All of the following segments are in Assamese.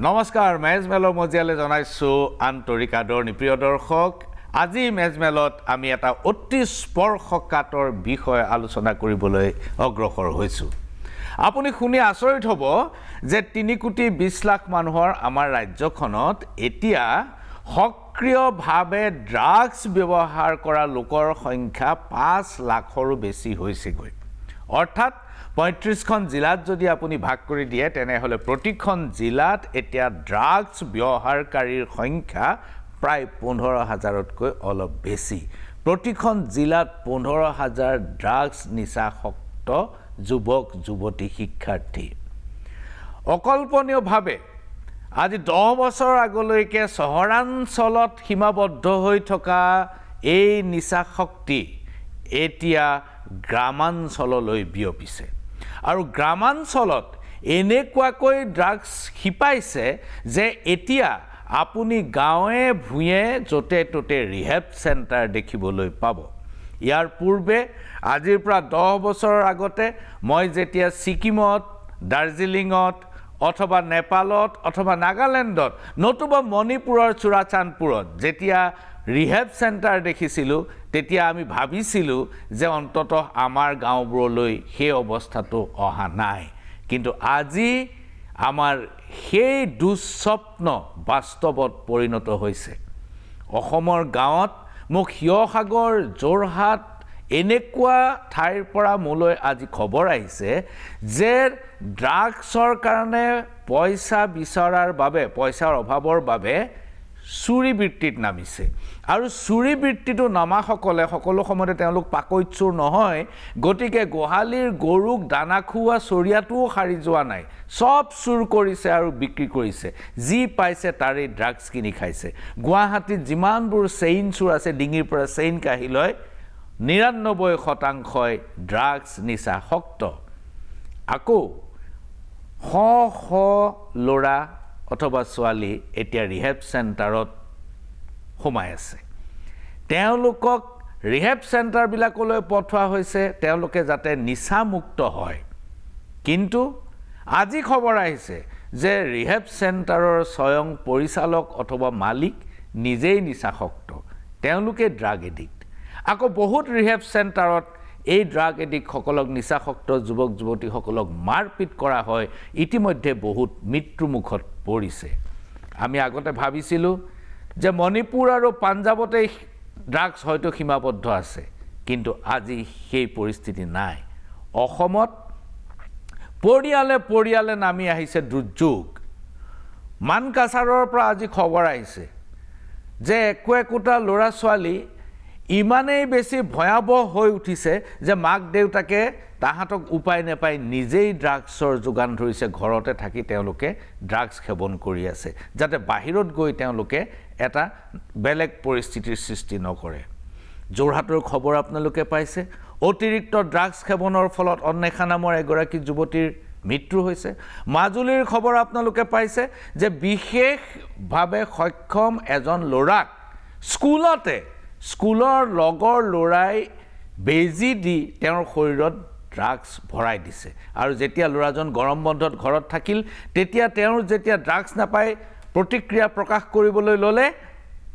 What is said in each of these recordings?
নমস্কাৰ মেজমেলৰ মজিয়ালে জনাইছো আন্তৰিক আদৰণি প্ৰিয় দৰ্শক আজি মেজমেলত আমি এটা অতি স্পৰ্শকাতৰ বিষয় আলোচনা কৰিবলৈ অগ্ৰসৰ হৈছো আপুনি শুনি আচৰিত হ'ব যে 3 কোটি 20 লাখ মানুহৰ আমাৰ ৰাজ্যখনত এতিয়া সক্ৰিয়ভাৱে ড্ৰাগছ ব্যৱহাৰ কৰা লোকৰ সংখ্যা 5 লাখৰো বেছি হৈছেগৈ অৰ্থাৎ 35খন জিলাত যদি আপুনি ভাগ কৰি দিয়ে তেনেহলে প্ৰতিখন জিলাত এতিয়া ড্ৰাগছ ব্যৱহাৰকাৰীৰ সংখ্যা প্ৰায় 15000তকৈ অলপ বেছি প্ৰতিখন জিলাত 15000 ড্ৰাগছ নিচাসক্ত যুৱক যুৱতী শিক্ষাৰ্থী অকল্পনীয়ভাৱে আজি 10 বছৰ আগলৈকে চহৰাঞ্চলত সীমাবদ্ধ হৈ থকা এই নিচাশক্তি এতিয়া গ্ৰামাঞ্চললৈ বিয়পিছে আৰু গ্ৰামাঞ্চলত এনেকুৱাকৈ ড্ৰাগছ হিপাইছে যে এতিয়া আপুনি গাঁৱে ভূঞে যতে ততে ৰিহেব চেণ্টাৰ দেখিবলৈ পাব ইয়াৰ পূৰ্বে আজিৰ পৰা 10 বছৰৰ আগতে মই যেতিয়া ছিকিমত দাৰ্জিলিঙত অথবা নেপালত অথবা নাগালেণ্ডত নতুবা মণিপুৰৰ চুৰাচান্দপুৰত যেতিয়া ৰিহেব চেণ্টাৰ দেখিছিলোঁ তেতিয়া আমি ভাবিছিলোঁ যে অন্ততঃ আমাৰ গাঁওবোৰলৈ সেই অৱস্থাটো অহা নাই কিন্তু আজি আমাৰ সেই দুঃস্বপ্ন বাস্তৱত পৰিণত হৈছে অসমৰ গাঁৱত মোক শিৱসাগৰ যোৰহাট এনেকুৱা ঠাইৰ পৰা মোলৈ আজি খবৰ আহিছে যে ড্ৰাগছৰ কাৰণে পইচা বিচৰাৰ বাবে পইচাৰ অভাৱৰ বাবে চুৰি বৃত্তিত নামিছে আৰু চুৰি বৃত্তিটো নামাসকলে সকলো সময়তে তেওঁলোক পাকৈতচুৰ নহয় গতিকে গোহালিৰ গৰুক দানা খুওৱা চৰিয়াটোও সাৰি যোৱা নাই সব চুৰ কৰিছে আৰু বিক্ৰী কৰিছে যি পাইছে তাৰে ড্ৰাগছ কিনি খাইছে গুৱাহাটীত যিমানবোৰ চেইন চুৰ আছে ডিঙিৰ পৰা চেইন কাঢ়ি লয় 99% ড্ৰাগছ নিচাসক্ত আকৌ শ ল'ৰা অথবা ছোৱালী এতিয়া ৰিহেব চেণ্টাৰত সোমাই আছে তেওঁলোকক ৰিহেব চেণ্টাৰবিলাকলৈ পঠোৱা হৈছে তেওঁলোকে যাতে নিচামুক্ত হয় কিন্তু আজি খবৰ আহিছে যে ৰিহেব চেণ্টাৰৰ স্বয়ং পৰিচালক অথবা মালিক নিজেই নিচাসক্ত তেওঁলোকে ড্ৰাগ এডিক্ট আকৌ বহুত ৰিহেব চেণ্টাৰত এই ড্ৰাগ এডিক্টসকলক নিচাসক্ত যুৱক যুৱতীসকলক মাৰপিট কৰা হয় ইতিমধ্যে বহুত মৃত্যুমুখত পৰিছে আমি আগতে ভাবিছিলোঁ যে মণিপুৰ আৰু পাঞ্জাৱতে ড্ৰাগছ হয়তো সীমাবদ্ধ আছে কিন্তু আজি সেই পৰিস্থিতি নাই অসমত পৰিয়ালে নামি আহিছে দুৰ্যোগ মানকাছাৰৰ পৰা আজি খবৰ আহিছে যে একোটা ল'ৰা ছোৱালী ইমানেই বেছি ভয়াবহ হৈ উঠিছে যে মাক দেউতাকে তাহাঁতক উপায় নাপাই নিজেই ড্ৰাগছৰ যোগান ধৰিছে ঘৰতে থাকি তেওঁলোকে ড্ৰাগছ সেৱন কৰি আছে যাতে বাহিৰত গৈ তেওঁলোকে এটা বেলেগ পৰিস্থিতিৰ সৃষ্টি নকৰে যোৰহাটৰ খবৰ আপোনালোকে পাইছে অতিৰিক্ত ড্ৰাগছ সেৱনৰ ফলত অন্বেষা নামৰ এগৰাকী যুৱতীৰ মৃত্যু হৈছে মাজুলীৰ খবৰ আপোনালোকে পাইছে যে বিশেষভাৱে সক্ষম এজন ল'ৰাক স্কুলৰ লগৰ ল'ৰাই বেজি দি তেওঁৰ শৰীৰত ড্ৰাগছ ভৰাই দিছে আৰু যেতিয়া ল'ৰাজন গৰম বন্ধত ঘৰত থাকিল তেতিয়া তেওঁৰ যেতিয়া ড্ৰাগছ নাপায় প্ৰতিক্ৰিয়া প্ৰকাশ কৰিবলৈ ল'লে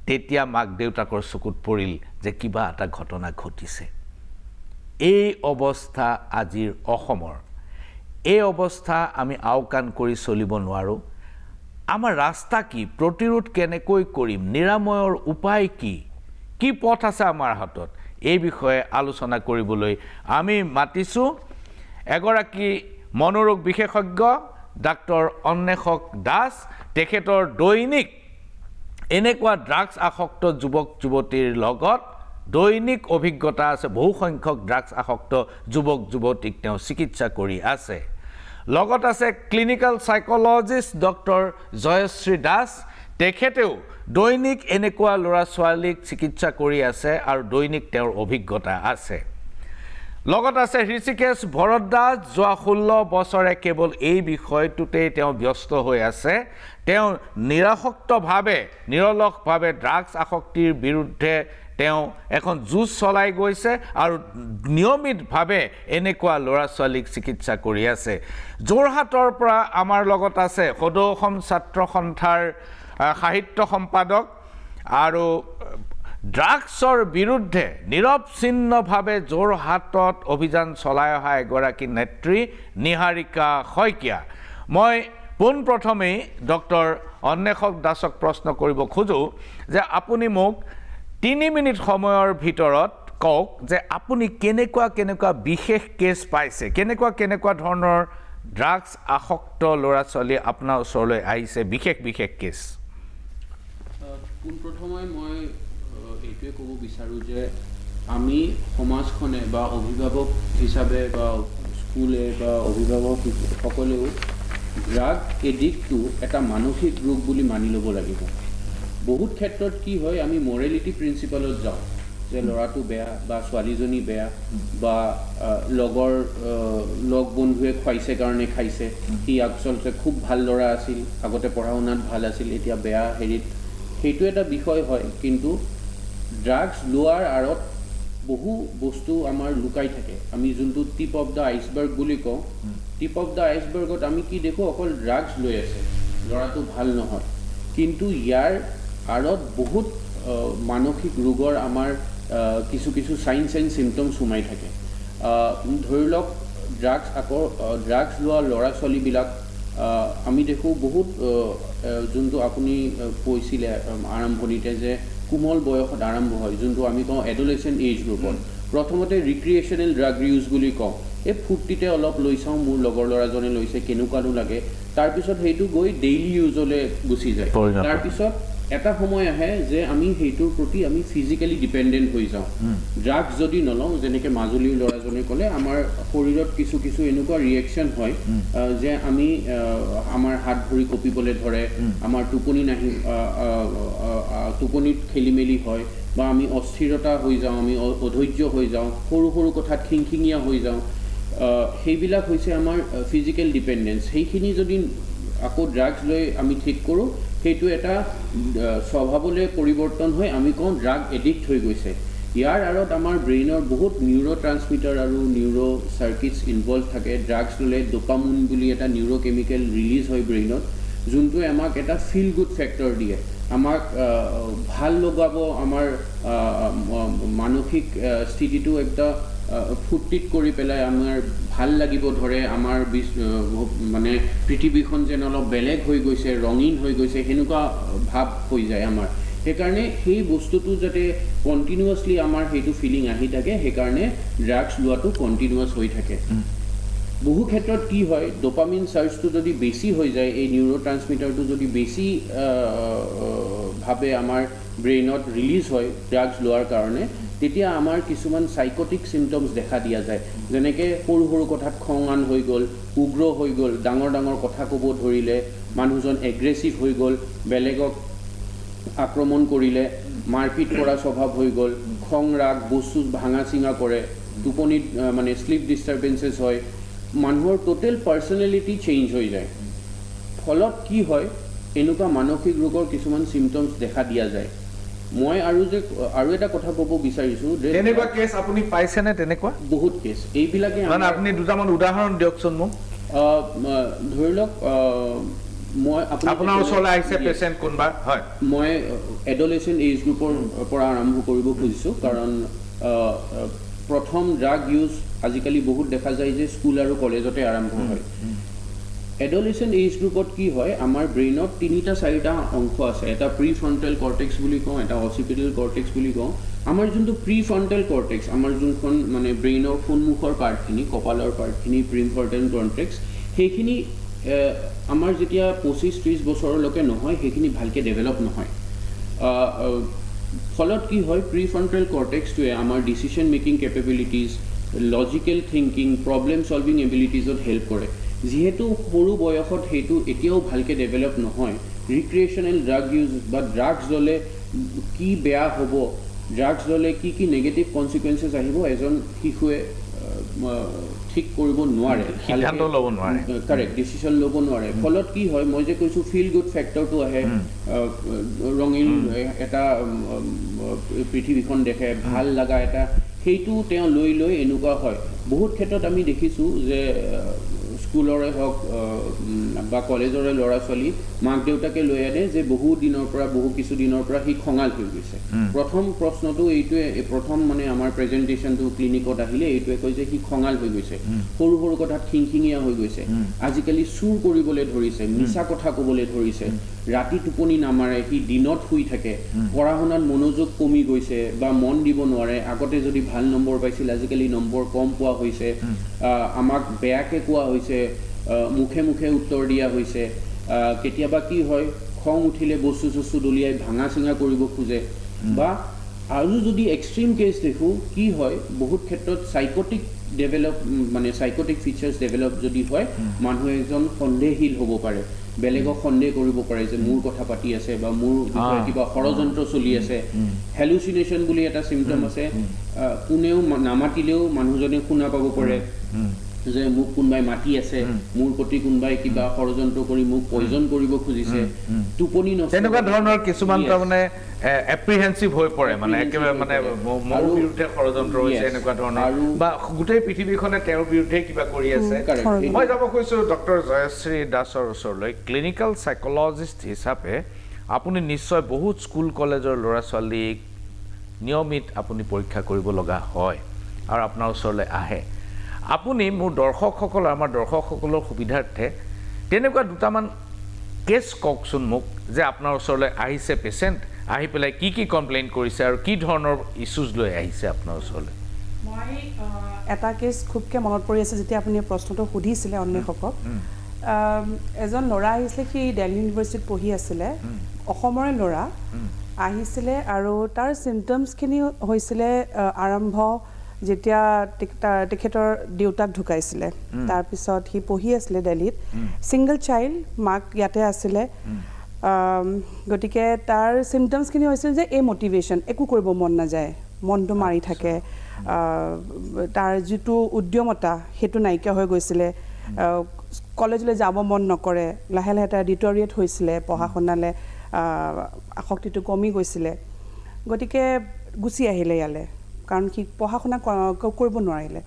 তেতিয়া মাক দেউতাকৰ চকুত পৰিল যে কিবা এটা ঘটনা ঘটিছে এই অৱস্থা আজিৰ অসমৰ এই অৱস্থা আমি আওকাণ কৰি চলিব নোৱাৰোঁ আমাৰ ৰাস্তা কি প্ৰতিৰোধ কেনেকৈ কৰিম নিৰাময়ৰ উপায় কি পথ আছে আমাৰ হাতত এই বিষয়ে আলোচনা কৰিবলৈ আমি মাতিছোঁ এগৰাকী মনোৰোগ বিশেষজ্ঞ ডাক্তৰ অন্বেষক দাস তেখেতৰ দৈনিক এনেকুৱা ড্ৰাগছ আসক্ত যুৱক যুৱতীৰ লগত দৈনিক অভিজ্ঞতা আছে বহু সংখ্যক ড্ৰাগছ আসক্ত যুৱক যুৱতীক তেওঁ চিকিৎসা কৰি আছে লগত আছে clinical psychologist doctor Jayashree Das তেখেতেও দৈনিক এনেকুৱা ল'ৰা ছোৱালীক চিকিৎসা কৰি আছে আৰু দৈনিক তেওঁৰ অভিজ্ঞতা আছে লগত আছে ঋষিকেশ ভৰদ্বাজ যোৱা 16 বছৰে কেৱল এই বিষয়টোতেই তেওঁ ব্যস্ত হৈ আছে তেওঁ নিৰাসক্তভাৱে নিৰলসভাৱে ড্ৰাগছ আসক্তিৰ বিৰুদ্ধে তেওঁ এখন যুঁজ চলাই গৈছে আৰু নিয়মিতভাৱে এনেকুৱা ল'ৰা ছোৱালীক চিকিৎসা কৰি আছে যোৰহাটৰ পৰা আমাৰ লগত আছে সদৌ অসম ছাত্ৰ সন্থাৰ সাহিত্য সম্পাদক আৰু ড্ৰাগছৰ বিৰুদ্ধে নিৰৱচ্ছিন্নভাৱে যোৰহাটত অভিযান চলাই অহা এগৰাকী নেত্ৰী নিহাৰিকা শইকীয়া মই পোনপ্ৰথমেই ডক্টৰ অন্বেষক দাসক প্ৰশ্ন কৰিব খোজোঁ যে আপুনি মোক 3 মিনিট সময়ৰ ভিতৰত কওক যে আপুনি কেনেকুৱা বিশেষ কেছ পাইছে কেনেকুৱা ধৰণৰ ড্ৰাগছ আসক্ত ল'ৰা ছোৱালী আপোনাৰ ওচৰলৈ আহিছে বিশেষ কেছ পোনপ্ৰথমে মই এইটোৱে ক'ব বিচাৰোঁ যে আমি সমাজখনে বা অভিভাৱক হিচাপে বা স্কুলে বা অভিভাৱকসকলেও ড্ৰাগ এডিক্টটো এটা মানসিক ৰোগ বুলি মানি ল'ব লাগিব বহুত ক্ষেত্ৰত কি হয় আমি মৰেলিটি প্ৰিন্সিপালত যাওঁ যে ল'ৰাটো বেয়া বা ছোৱালীজনী বেয়া বা লগ বন্ধুৱে খুৱাইছে কাৰণে খাইছে সি আচলতে খুব ভাল ল'ৰা আছিল আগতে পঢ়া শুনাত ভাল আছিল এতিয়া বেয়া হেৰিত সেইটো এটা বিষয় হয় কিন্তু ড্ৰাগছ লোৱাৰ আঁৰত বহু বস্তু আমাৰ লুকাই থাকে আমি যোনটো টিপ অফ দ্য আইচবাৰ্গ বুলি কওঁ টিপ অফ দ্য আইচবাৰ্গত আমি কি দেখোঁ অকল ড্ৰাগছ লৈ আছে ল'ৰাটো ভাল নহয় কিন্তু ইয়াৰ আঁৰত বহুত মানসিক ৰোগৰ আমাৰ কিছু চাইন্স এণ্ড চিমটমছ সোমাই থাকে ধৰি লওক ড্ৰাগছ লোৱা ল'ৰা ছোৱালীবিলাক আমি দেখোঁ বহুত যোনটো আপুনি কৈছিলে আৰম্ভণিতে যে কোমল বয়সত আৰম্ভ হয় যোনটো আমি কওঁ এডলেচেণ্ট এজ গ্ৰুপত প্ৰথমতে ৰিক্ৰিয়েশ্যনেল ড্ৰাগ ইউজ বুলি কওঁ এই ফূৰ্তিতে অলপ লৈ চাওঁ মোৰ লগৰ ল'ৰাজনে লৈছে কেনেকুৱানো লাগে তাৰপিছত সেইটো গৈ ডেইলি ইউজলৈ গুচি যায় তাৰপিছত এটা সময় আহে যে আমি সেইটোৰ প্ৰতি আমি ফিজিকেলি ডিপেণ্ডেণ্ট হৈ যাওঁ ড্ৰাগছ যদি নলওঁ যেনেকৈ মাজুলীৰ ল'ৰাজনে ক'লে আমাৰ শৰীৰত কিছু এনেকুৱা ৰিয়েকশ্যন হয় যে আমি আমাৰ হাত ভৰি কঁপিবলৈ ধৰে আমাৰ টোপনিত খেলি মেলি হয় বা আমি অস্থিৰতা হৈ যাওঁ আমি অধৈৰ্য হৈ যাওঁ সৰু কথাত খিংখিঙীয়া হৈ যাওঁ সেইবিলাক হৈছে আমাৰ ফিজিকেল ডিপেণ্ডেঞ্চ সেইখিনি যদি আকৌ ড্ৰাগছ লৈ আমি ঠিক কৰোঁ সেইটো এটা স্বভাৱলৈ পৰিৱৰ্তন হৈ আমি কওঁ ড্ৰাগ এডিক্ট হৈ গৈছে ইয়াৰ আঁৰত আমাৰ ব্ৰেইনৰ বহুত নিউৰ' ট্ৰান্সমিটাৰ আৰু নিউৰ' চাৰ্কিটছ ইনভলভ থাকে ড্ৰাগছ ল'লে ডোপামিন বুলি এটা নিউৰ' কেমিকেল ৰিলিজ হয় ব্ৰেইনত যোনটোৱে আমাক এটা ফিল গুড ফেক্টৰ দিয়ে আমাক ভাল লগাব আমাৰ মানসিক স্থিতিটো একটা ফূৰ্তিত কৰি পেলাই আমাৰ ভাল লাগিব ধৰে আমাৰ মানে পৃথিৱীখন যেন অলপ বেলেগ হৈ গৈছে ৰঙীন হৈ গৈছে সেনেকুৱা ভাৱ হৈ যায় আমাৰ সেইকাৰণে সেই বস্তুটো যাতে কণ্টিনিউৱাছলি আমাৰ সেইটো ফিলিং আহি থাকে সেইকাৰণে ড্ৰাগছ লোৱাটো কণ্টিনিউৱাছ হৈ থাকে বহু ক্ষেত্ৰত কি হয় ডোপামিন চাৰ্জটো যদি বেছি হৈ যায় এই নিউৰ' ট্ৰান্সমিটাৰটো যদি বেছি ভাৱে আমাৰ ব্ৰেইনত ৰিলিজ হয় ড্ৰাগছ লোৱাৰ কাৰণে তেতিয়া আমাৰ কিছুমান সাইকটিক চিমটমছ দেখা দিয়া যায় যেনেকৈ সৰু কথাত খঙান হৈ গ'ল উগ্ৰ হৈ গ'ল ডাঙৰ কথা ক'ব ধৰিলে মানুহজন এগ্ৰেছিভ হৈ গ'ল বেলেগক আক্ৰমণ কৰিলে মাৰপিট কৰা স্বভাৱ হৈ গ'ল খং ৰাগ বস্তু ভাঙা চিঙা কৰে টোপনিত মানে শ্লিপ ডিষ্টাৰ্বেঞ্চেছ হয় মানুহৰ টোটেল পাৰ্চনেলিটি চেঞ্জ হৈ যায় ফলত কি হয় এনেকুৱা মানসিক ৰোগৰ কিছুমান চিমটমছ দেখা দিয়া যায় মই আৰু এটা কথা ক'ব বিচাৰিছোঁ যে তেনেকুৱা কেছ আপুনি পাইছেনে তেনেকুৱা বহুত কেছ এইবিলাকে মানে আপুনি দুটামান উদাহৰণ দিয়কচোন মোক ধৰি লওক মই আপোনাৰ ওচৰলৈ আহিছে পেচেণ্ট কোনোবা হয় মই এডলেচেণ্ট এজ গ্ৰুপৰ পৰা আৰম্ভ কৰিব খুজিছোঁ কাৰণ প্ৰথম ড্ৰাগ ইউজ আজিকালি বহুত দেখা যায় যে স্কুল আৰু কলেজতে আৰম্ভ হয় এডলেচেণ্ট এজ গ্ৰুপত কি হয় আমাৰ ব্ৰেইনত 3-4টা অংশ আছে এটা প্ৰি ফ্ৰণ্টেল কৰ্টেক্স বুলি কওঁ এটা অচিপিটেল কৰ্টেক্স বুলি কওঁ আমাৰ যোনটো প্ৰি ফ্ৰণ্টেল কৰ্টেক্স আমাৰ যোনখন মানে ব্ৰেইনৰ সন্মুখৰ পাৰ্টখিনি কপালৰ পাৰ্টখিনি প্ৰি ফ্ৰণ্টেল কৰ্টেক্স সেইখিনি আমাৰ যেতিয়া 25-30 বছৰলৈকে নহয় সেইখিনি ভালকৈ ডেভেলপ নহয় ফলত কি হয় প্ৰি ফ্ৰণ্টেল কৰ্টেক্সটোৱে আমাৰ decision making capabilities logical thinking problem solving এবিলিটিজত হেল্প কৰে যিহেতু সৰু বয়সত সেইটো এতিয়াও ভালকৈ ডেভেলপ নহয় ৰিক্ৰিয়েশ্যনেল ড্ৰাগ ইউজ বা ড্ৰাগছ ল'লে কি বেয়া হ'ব ড্ৰাগছ ল'লে কি নিগেটিভ কনচিকুৱেঞ্চেছ আহিব এজন শিশুৱে ঠিক কৰিব নোৱাৰে, সিদ্ধান্ত ল'ব নোৱাৰে, কাৰেক্ট ডিচিশ্যন ল'ব নোৱাৰে। ফলত কি হয়, মই যে কৈছোঁ ফিল গুড ফেক্টৰটো আহে, ৰঙীন এটা পৃথিৱীখন দেখে, ভাল লগা এটা, সেইটো তেওঁ লৈ এনেকুৱা হয়। বহুত ক্ষেত্ৰত আমি দেখিছোঁ যে স্কুলৰে হওক বা কলেজৰে ল'ৰা ছোৱালী মাক দেউতাকে লৈ আনে যে বহু কিছু দিনৰ পৰা সি খঙাল হৈ গৈছে। প্ৰথম প্ৰশ্নটো এইটোৱে, প্ৰথম মানে আমাৰ প্ৰেজেণ্টেশ্যনটো ক্লিনিকত আহিলে এইটোৱে কয় যে সি খঙাল হৈ গৈছে, সৰু সৰু কথাত খিংখিঙীয়া হৈ গৈছে, আজিকালি চুৰ কৰিবলৈ ধৰিছে, মিছা কথা ক'বলৈ ধৰিছে, ৰাতি টোপনি নামাৰে, সি দিনত শুই থাকে, পঢ়া শুনাত মনোযোগ কমি গৈছে বা মন দিব নোৱাৰে, আগতে যদি ভাল নম্বৰ পাইছিল আজিকালি নম্বৰ কম পোৱা হৈছে, আমাক বেয়াকৈ কোৱা হৈছে, মুখে মুখে উত্তৰ দিয়া হৈছে, কেতিয়াবা কি হয় খং উঠিলে বস্তু চস্তু দলিয়াই ভাঙা চিঙা কৰিব খোজে, বা আৰু যদি এক্সট্ৰিম কেছ দেখোঁ কি হয়, বহুত ক্ষেত্ৰত চাইকটিক ফিচাৰ্ছ ডেভেলপ যদি হয়, মানুহ এজন সন্দেহশীল হ'ব পাৰে, বেলেগক সন্দেহ কৰিব পাৰে যে মোৰ কথা পাতি আছে বা মোৰ বিষয়ে কিবা ষড়যন্ত্ৰ চলি আছে। হেলুচিনেশ্যন বুলি এটা চিমটম আছে, কোনেও নামাতিলেও মানুহজনে শুনা পাব পাৰে যে মোক কোনোবাই মাতি আছে, মোৰ প্ৰতি কোনোবাই কিবা ষড়যন্ত্ৰ কৰি মোক পয়জন কৰিব খুজিছে, টোপনি নষ্ট, তেনেকুৱা ধৰণৰ কিছুমান তাৰমানে এপ্ৰিহেনচিভ হৈ পৰে, মানে একেবাৰে মানে মোৰ বিৰুদ্ধে ষড়যন্ত্ৰ হৈছে এনেকুৱা ধৰণৰ, বা গোটেই পৃথিৱীখনে তেওঁৰ বিৰুদ্ধে কিবা কৰি আছে। মই যাব খুজিছোঁ ডক্টৰ জয়শ্ৰী দাসৰ ওচৰলৈ। ক্লিনিকেল চাইক'লজিষ্ট হিচাপে আপুনি নিশ্চয় বহুত স্কুল কলেজৰ ল'ৰা ছোৱালীক নিয়মিত আপুনি পৰীক্ষা কৰিব লগা হয় আৰু আপোনাৰ ওচৰলৈ আহে। আপুনি মোৰ দৰ্শকসকল, আমাৰ দৰ্শকসকলৰ সুবিধাৰ্থে তেনেকুৱা দুটামান কেছ কওকচোন মোক, যে আপোনাৰ ওচৰলৈ আহিছে পেচেণ্ট, আহি পেলাই কি কি কমপ্লেইন কৰিছে আৰু কি ধৰণৰ ইছ্যুজ লৈ আহিছে আপোনাৰ ওচৰলৈ। মই এটা কেছ খুবকৈ মনত পৰি আছে যেতিয়া আপুনি প্ৰশ্নটো সুধিছিলে অন্বেষকক। এজন ল'ৰা আহিছিলে, সি দিল্লী ইউনিভাৰ্চিটিত পঢ়ি আছিলে, অসমৰে ল'ৰা আহিছিলে, আৰু তাৰ চিমটমছখিনি হৈছিলে আৰম্ভ যেতিয়া তেখেতৰ দেউতাক ঢুকাইছিলে। তাৰপিছত সি পঢ়ি আছিলে দিল্লীত, ছিংগল চাইল্ড, মাক ইয়াতে আছিলে, গতিকে তাৰ চিমটমছখিনি হৈছিল যে এই মটিভেশ্যন, একো কৰিব মন নাযায়, মনটো মাৰি থাকে, তাৰ যিটো উদ্যমতা সেইটো নাইকিয়া হৈ গৈছিলে, কলেজলৈ যাব মন নকৰে, লাহে লাহে তাৰ ডিটৰিয়েট হৈছিলে, পঢ়া শুনালে আসক্তিটো কমি গৈছিলে, গতিকে গুচি আহিলে ইয়ালৈ, কাৰণ সি পঢ়া শুনা কৰিব নোৱাৰিলে।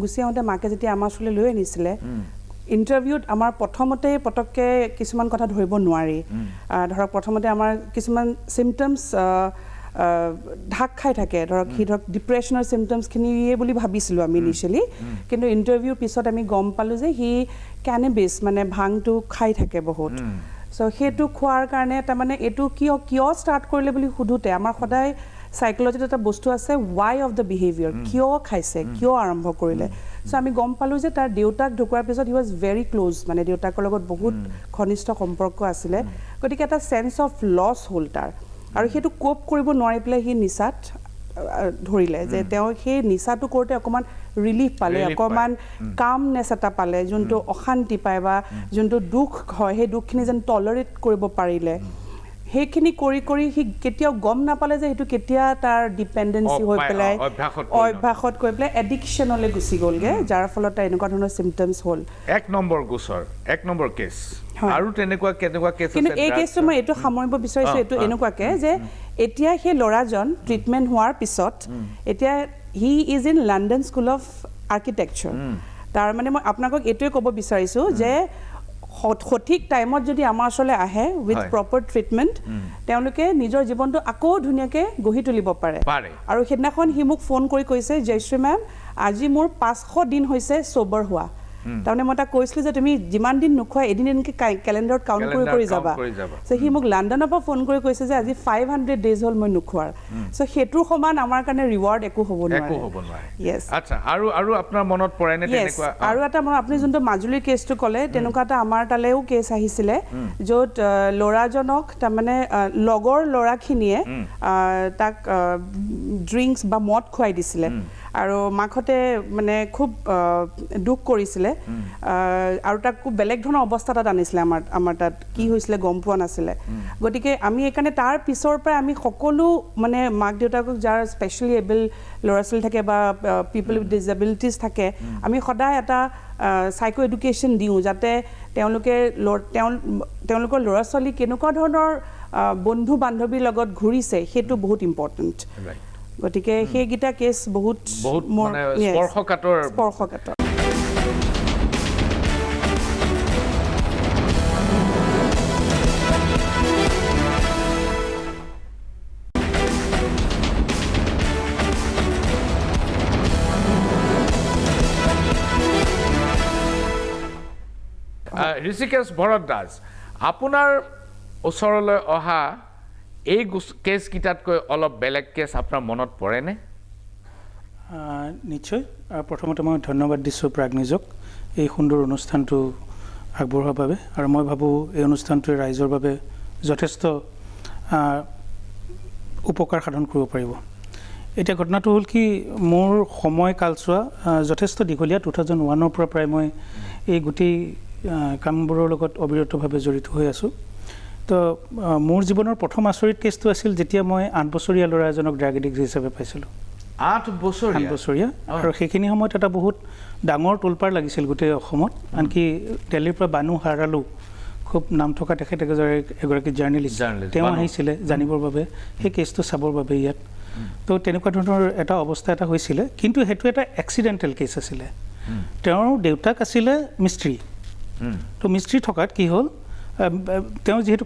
গুচি আহোঁতে মাকে যেতিয়া আমাৰ ওচৰলৈ লৈ আনিছিলে, ইণ্টাৰভিউত আমাৰ প্ৰথমতে পটককৈ কিছুমান কথা ধৰিব নোৱাৰি, ধৰক প্ৰথমতে আমাৰ কিছুমান চিমটমছ ঢাক খাই থাকে, সি ডিপ্ৰেশ্যনৰ চিমটমছখিনিয়ে বুলি ভাবিছিলোঁ আমি ইনিচিয়েলি, কিন্তু ইণ্টাৰভিউৰ পিছত আমি গম পালোঁ যে সি কেনেবিছ মানে ভাংটো খাই থাকে বহুত। চ' সেইটো খোৱাৰ কাৰণে তাৰমানে এইটো কিয় ষ্টাৰ্ট কৰিলে বুলি সোধোতে আমাৰ সদায় চাইক'লজিত এটা বস্তু আছে, ৱাই অফ দ্য বিহেভিয়াৰ, কিয় খাইছে, কিয় আৰম্ভ কৰিলে। চ' আমি গম পালোঁ যে তাৰ দেউতাক ঢুকোৱাৰ পিছত হি ৱাজ ভেৰি ক্ল'জ, মানে দেউতাকৰ লগত বহুত ঘনিষ্ঠ সম্পৰ্ক আছিলে, গতিকে এটা চেন্স অফ লছ হ'ল তাৰ, আৰু সেইটো কোপ কৰিব নোৱাৰি পেলাই সি নিচাত ধৰিলে, যে তেওঁ সেই নিচাটো কৰোঁতে অকণমান ৰিলিফ পালে, অকণমান কামনেছ এটা পালে, যোনটো অশান্তি পায় বা যোনটো দুখ হয় সেই দুখখিনি যেন টলাৰেট কৰিব পাৰিলে। সেইখিনি কৰি সি কেতিয়াও গম নাপালে যে সেইটো কেতিয়া তাৰ ডিপেণ্ডেঞ্চি হৈ পেলাই অভ্যাসত গৈ পেলাই এডিকশ্যনলৈ গুচি গ'লগৈ, যাৰ ফলত তাৰ এনেকুৱা ধৰণৰ চিমটমছ হ'ল। এক নম্বৰ গোচৰ, এক নম্বৰ কেছ, আৰু কেনেকুৱা কেছ। কিন্তু এই কেছটো মই এইটো সামৰিব বিচাৰিছোঁ, এইটো এনেকুৱাকৈ যে এতিয়া সেই ল'ৰাজন ট্ৰিটমেণ্ট হোৱাৰ পিছত এতিয়া he is in London school of architecture. তাৰমানে মই আপোনালোকক এইটোৱে ক'ব বিচাৰিছোঁ যে সঠিক টাইমত যদি আমাৰ ওচৰলৈ আহে উইথ প্ৰপাৰ ট্ৰিটমেণ্ট, তেওঁলোকে নিজৰ জীৱনটো আকৌ ধুনীয়াকৈ গঢ়ি তুলিব পাৰে। আৰু সেইদিনাখন সি মোক ফোন কৰি কৈছে, জয়শ্ৰী মেম আজি মোৰ 500 দিন হৈছে ছ'বাৰ হোৱা। তাৰমানে মই তাক কৈছিলোঁ যে তুমি যিমান দিন নোখোৱা এদিন এদিনকৈ কেলেণ্ডাৰত কাউণ্ট কৰি যাবা। চ' সি মোক লণ্ডনৰ পৰা ফোন কৰি কৈছে যে আজি 500 ডেইজ হ'ল মই নোখোৱাৰ। চ' সেইটোৰ সমান আমাৰ কাৰণে ৰিৱাৰ্ড একো হ'ব নোৱাৰে। য়েছ। আচ্ছা, আৰু আপোনাৰ মনত পৰেনে তেনেকুৱা? আৰু এটা আপুনি যোনটো মাজুলীৰ কেছটো ক'লে, তেনেকুৱা এটা আমাৰ তালৈও কেছ আহিছিলে, য'ত ল'ৰাজনক তাৰমানে লগৰ ল'ৰাখিনিয়ে তাক ড্ৰিংকছ বা মদ খুৱাই দিছিলে, আৰু মাকহঁতে মানে খুব দুখ কৰিছিলে আৰু তাক খুব বেলেগ ধৰণৰ অৱস্থা তাত আনিছিলে আমাৰ তাত কি হৈছিলে গম পোৱা নাছিলে গতিকে আমি এইকাৰণে তাৰ পিছৰ পৰা আমি সকলো মানে মাক দেউতাকক যাৰ স্পেচিয়েলি এবল ল'ৰা ছোৱালী থাকে বা পিপল উইথ ডিজেবিলিটিজ থাকে আমি সদায় এটা সাইকো এডুকেশ্যন দিওঁ যাতে তেওঁলোকৰ ল'ৰা ছোৱালী কেনেকুৱা ধৰণৰ বন্ধু বান্ধৱীৰ লগত ঘূৰিছে সেইটো বহুত ইম্পৰ্টেণ্ট গতিকে সেইকেইটা কেছ বহুত মানে স্পৰ্শকাতৰ ঋষিকেশ ভৰদ্বাজ আপোনাৰ ওচৰলৈ অহা এই কেছকেইটাতকৈ অলপ বেলেগ কেছ আপোনাৰ মনত পৰেনে নিশ্চয় প্ৰথমতে মই ধন্যবাদ দিছোঁ প্ৰাগনিজক এই সুন্দৰ অনুষ্ঠানটো আগবঢ়োৱাৰ বাবে আৰু মই ভাবোঁ এই অনুষ্ঠানটোৱে ৰাইজৰ বাবে যথেষ্ট উপকাৰ সাধন কৰিব পাৰিব এতিয়া ঘটনাটো হ'ল কি মোৰ সময় কালচোৱা যথেষ্ট দীঘলীয়া 2001ৰ পৰা প্ৰায় মই এই গোটেই কামবোৰৰ লগত অবিৰতভাৱে জড়িত হৈ আছোঁ তো মোৰ জীৱনৰ প্ৰথম আচৰিত কেছটো আছিল যেতিয়া মই 8 বছৰীয়া ল'ৰা এজনক ড্ৰাগ এডিক্ট হিচাপে পাইছিলোঁ 8 বছৰীয়া আৰু সেইখিনি সময়ত এটা বহুত ডাঙৰ তোলপাৰ লাগিছিল গোটেই অসমত আনকি দিল্লীৰ পৰা বানু হাৰালু খুব নাম থকা তেখেত এগৰাকী জাৰ্নেলিষ্ট তেওঁ আহিছিলে জানিবৰ বাবে সেই কেছটো চাবৰ বাবে ইয়াত তো তেনেকুৱা ধৰণৰ এটা অৱস্থা এটা হৈছিলে কিন্তু সেইটো এটা এক্সিডেণ্টেল কেছ আছিলে তেওঁৰ দেউতাক আছিলে মিস্ত্ৰী তো মিস্ত্ৰী থকাত কি হ'ল তেওঁ যেহেতু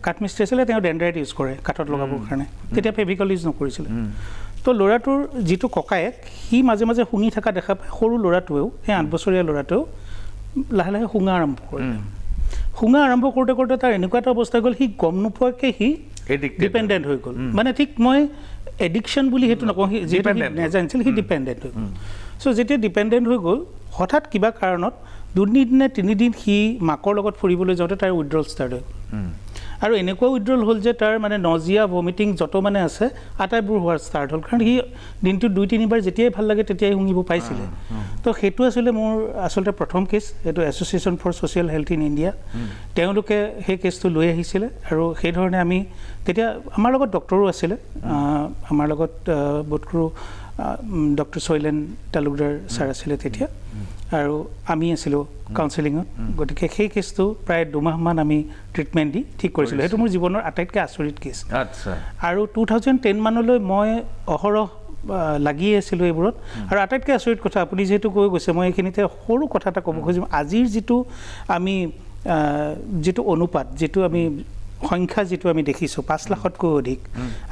কাঠ মিস্ত্ৰী আছিলে তেওঁ ডেণ্ড্ৰাইট ইউজ কৰে কাঠত লগাবৰ কাৰণে তেতিয়া ফেভিকল ইউজ নকৰিছিলে তো ল'ৰাটোৰ যিটো ককায়েক সি মাজে মাজে শুঙি থকা দেখা পায় সৰু ল'ৰাটোৱেও সেই 8 বছৰীয়া ল'ৰাটোৱেও লাহে লাহে শুঙা আৰম্ভ কৰিলে শুঙা আৰম্ভ কৰোঁতে কৰোঁতে তাৰ এনেকুৱা এটা অৱস্থা গ'ল সি গম নোপোৱাকৈ সি ডিপেণ্ডেণ্ট হৈ গ'ল মানে ঠিক মই এডিকশ্যন বুলি সেইটো নকওঁ সি যিহেতু নেজানিছিল সি ডিপেণ্ডেণ্ট হৈ গ'ল চ' যেতিয়া ডিপেণ্ডেণ্ট হৈ গ'ল হঠাৎ কিবা কাৰণত 2 দিন নে 3 দিন সি মাকৰ লগত ফুৰিবলৈ যাওঁতে তাৰ উইড্ৰল ষ্টাৰ্ট হৈ গ'ল আৰু এনেকুৱা উইড্ৰল হ'ল যে তাৰ মানে নজিয়া ভমিটিং যত মানে আছে আটাইবোৰ হোৱাৰ ষ্টাৰ্ট হ'ল কাৰণ সি দিনটোত 2-3 বাৰ যেতিয়াই ভাল লাগে তেতিয়াই শুঙিব পাইছিলে তো সেইটো আছিলে মোৰ আচলতে প্ৰথম কেছ এইটো association for social health in India তেওঁলোকে সেই কেছটো লৈ আহিছিলে আৰু সেইধৰণে আমি তেতিয়া আমাৰ লগত ডক্টৰো আছিলে আমাৰ লগত বোধকৰো ডক্টৰ শৈলেন তালুকদাৰ ছাৰ আছিলে তেতিয়া আৰু আমি আছিলোঁ কাউন্সেলিঙত গতিকে সেই কেছটো প্ৰায় 2 মাহমান আমি ট্ৰিটমেণ্ট দি ঠিক কৰিছিলোঁ সেইটো মোৰ জীৱনৰ আটাইতকৈ আচৰিত কেছ আৰু 2010 মানলৈ মই অহৰহ লাগি আছিলোঁ এইবোৰত আৰু আটাইতকৈ আচৰিত কথা আপুনি যিহেতু কৈ গৈছে মই এইখিনিতে সৰু কথা এটা ক'ব খুজিম আজিৰ যিটো অনুপাত যিটো আমি সংখ্যা যিটো আমি দেখিছোঁ 5 লাখতকৈ অধিক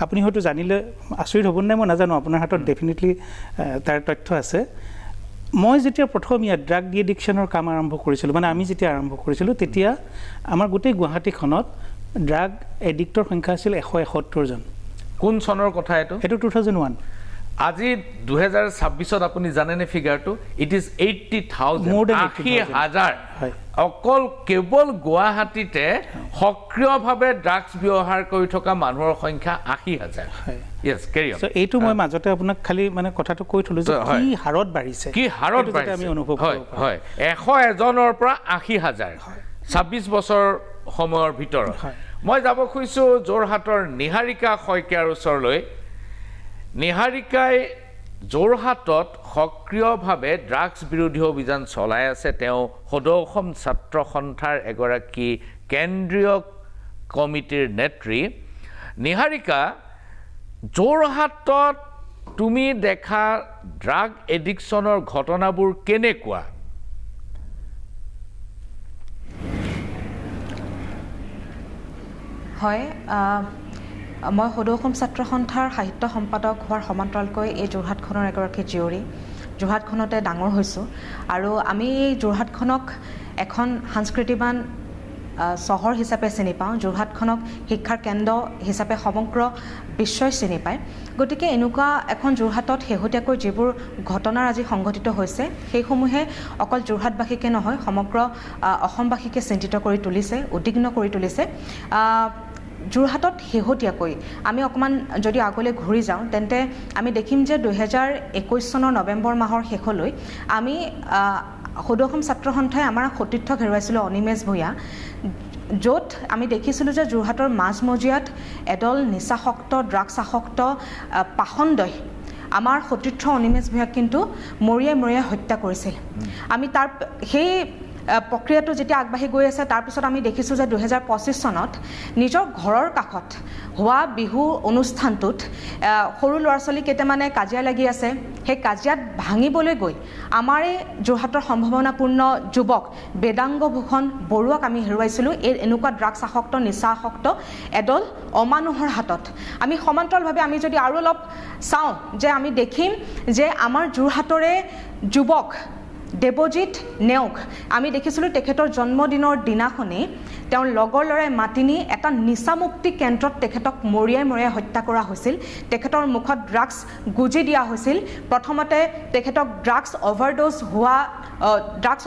আপুনি হয়তো জানিলে আচৰিত হ'ব নাই মই নাজানো আপোনাৰ হাতত ডেফিনেটলি তাৰ তথ্য আছে মই যেতিয়া প্ৰথম ইয়াত ড্ৰাগ ডি এডিকশ্যনৰ কাম আৰম্ভ কৰিছিলোঁ মানে আমি যেতিয়া আৰম্ভ কৰিছিলোঁ তেতিয়া আমাৰ গোটেই গুৱাহাটীখনত ড্ৰাগ এডিক্টৰ সংখ্যা আছিল 171 জন কোন চনৰ কথা এইটো 2001 আজি 2026ত আপুনি জানেনে ফিগাৰটো ইট ইজ 80,000 80,000 অকল কেৱল গুৱাহাটীতে সক্ৰিয়ভাৱে ড্ৰাগছ ব্যৱহাৰ কৰি থকা মানুহৰ সংখ্যা 80,000 ইয়েছ কেৰি অন এইটো মই মাজতে আপোনাক খালি মানে কথাটো কৈ থলো যে কি হাৰত বাঢ়িছে আমি অনুভৱ হয় 101 জনৰ পৰা 80,000 26 বছৰ সময়ৰ ভিতৰত মই যাব খুজিছোঁ যোৰহাটৰ নিহাৰিকা শইকীয়াৰ ওচৰলৈ নিহাৰিকাই যোৰহাটত সক্ৰিয়ভাৱে ড্ৰাগছ বিৰোধী অভিযান চলাই আছে তেওঁ সদৌ অসম ছাত্ৰ সন্থাৰ এগৰাকী কেন্দ্ৰীয় কমিটিৰ নেত্ৰী নিহাৰিকা যোৰহাটত তুমি দেখা ড্ৰাগ এডিকশ্যনৰ ঘটনাবোৰ কেনেকুৱা হয় মই সদৌ অসম ছাত্ৰ সন্থাৰ সাহিত্য সম্পাদক হোৱাৰ সমান্তৰালকৈ এই যোৰহাটখনৰ এগৰাকী জীয়ৰী যোৰহাটখনতে ডাঙৰ হৈছোঁ আৰু আমি যোৰহাটখনক এখন সাংস্কৃতিবান চহৰ হিচাপে চিনি পাওঁ যোৰহাটখনক শিক্ষাৰ কেন্দ্ৰ হিচাপে সমগ্ৰ বিশ্বই চিনি পায় গতিকে এনেকুৱা এখন যোৰহাটত শেহতীয়াকৈ যিবোৰ ঘটনাৰ আজি সংঘটিত হৈছে সেইসমূহে অকল যোৰহাটবাসীকে নহয় সমগ্ৰ অসমবাসীকে চিন্তিত কৰি তুলিছে উদ্বিগ্ন কৰি তুলিছে যোৰহাটত শেহতীয়াকৈ আমি অকণমান যদি আগলৈ ঘূৰি যাওঁ তেন্তে আমি দেখিম যে 2021 চনৰ নৱেম্বৰ মাহৰ শেষলৈ আমি সদৌ অসম ছাত্ৰ সন্থাই আমাৰ সতীৰ্থক হেৰুৱাইছিলোঁ অনিমেষ ভূঞা, য'ত আমি দেখিছিলোঁ যে যোৰহাটৰ মাজমজিয়াত এদল নিচাসক্ত ড্ৰাগছ আসক্ত পাখণ্ডই আমাৰ সতীৰ্থ অনিমেষ ভূঞাক কিন্তু মৰিয়াই মৰিয়াই হত্যা কৰিছিল। আমি তাৰ সেই প্ৰক্ৰিয়াটো যেতিয়া আগবাঢ়ি গৈ আছে তাৰপিছত আমি দেখিছোঁ যে 2025 চনত নিজৰ ঘৰৰ কাষত হোৱা বিহু অনুষ্ঠানটোত সৰু ল'ৰা ছোৱালী কেইটামানে কাজিয়া লাগি আছে, সেই কাজিয়াত ভাঙিবলৈ গৈ আমাৰ এই যোৰহাটৰ সম্ভাৱনাপূৰ্ণ যুৱক বেদাংগ ভূষণ বৰুৱাক আমি হেৰুৱাইছিলোঁ এই এনেকুৱা ড্ৰাগছ আসক্ত নিচা আসক্ত এদল অমানুহৰ হাতত। আমি সমান্তৰালভাৱে আমি যদি আৰু অলপ চাওঁ যে আমি দেখিম যে আমাৰ যোৰহাটৰে যুৱক দেৱজিৎ নেওগ আমি দেখিছিলোঁ তেখেতৰ জন্মদিনৰ দিনাখনেই তেওঁৰ লগৰ ল'ৰাই মাতি নি এটা নিচামুক্তি কেন্দ্ৰত তেখেতক মৰিয়াই মৰিয়াই হত্যা কৰা হৈছিল। তেখেতৰ মুখত ড্ৰাগছ গুজি দিয়া হৈছিল। প্ৰথমতে তেখেতক ড্ৰাগছ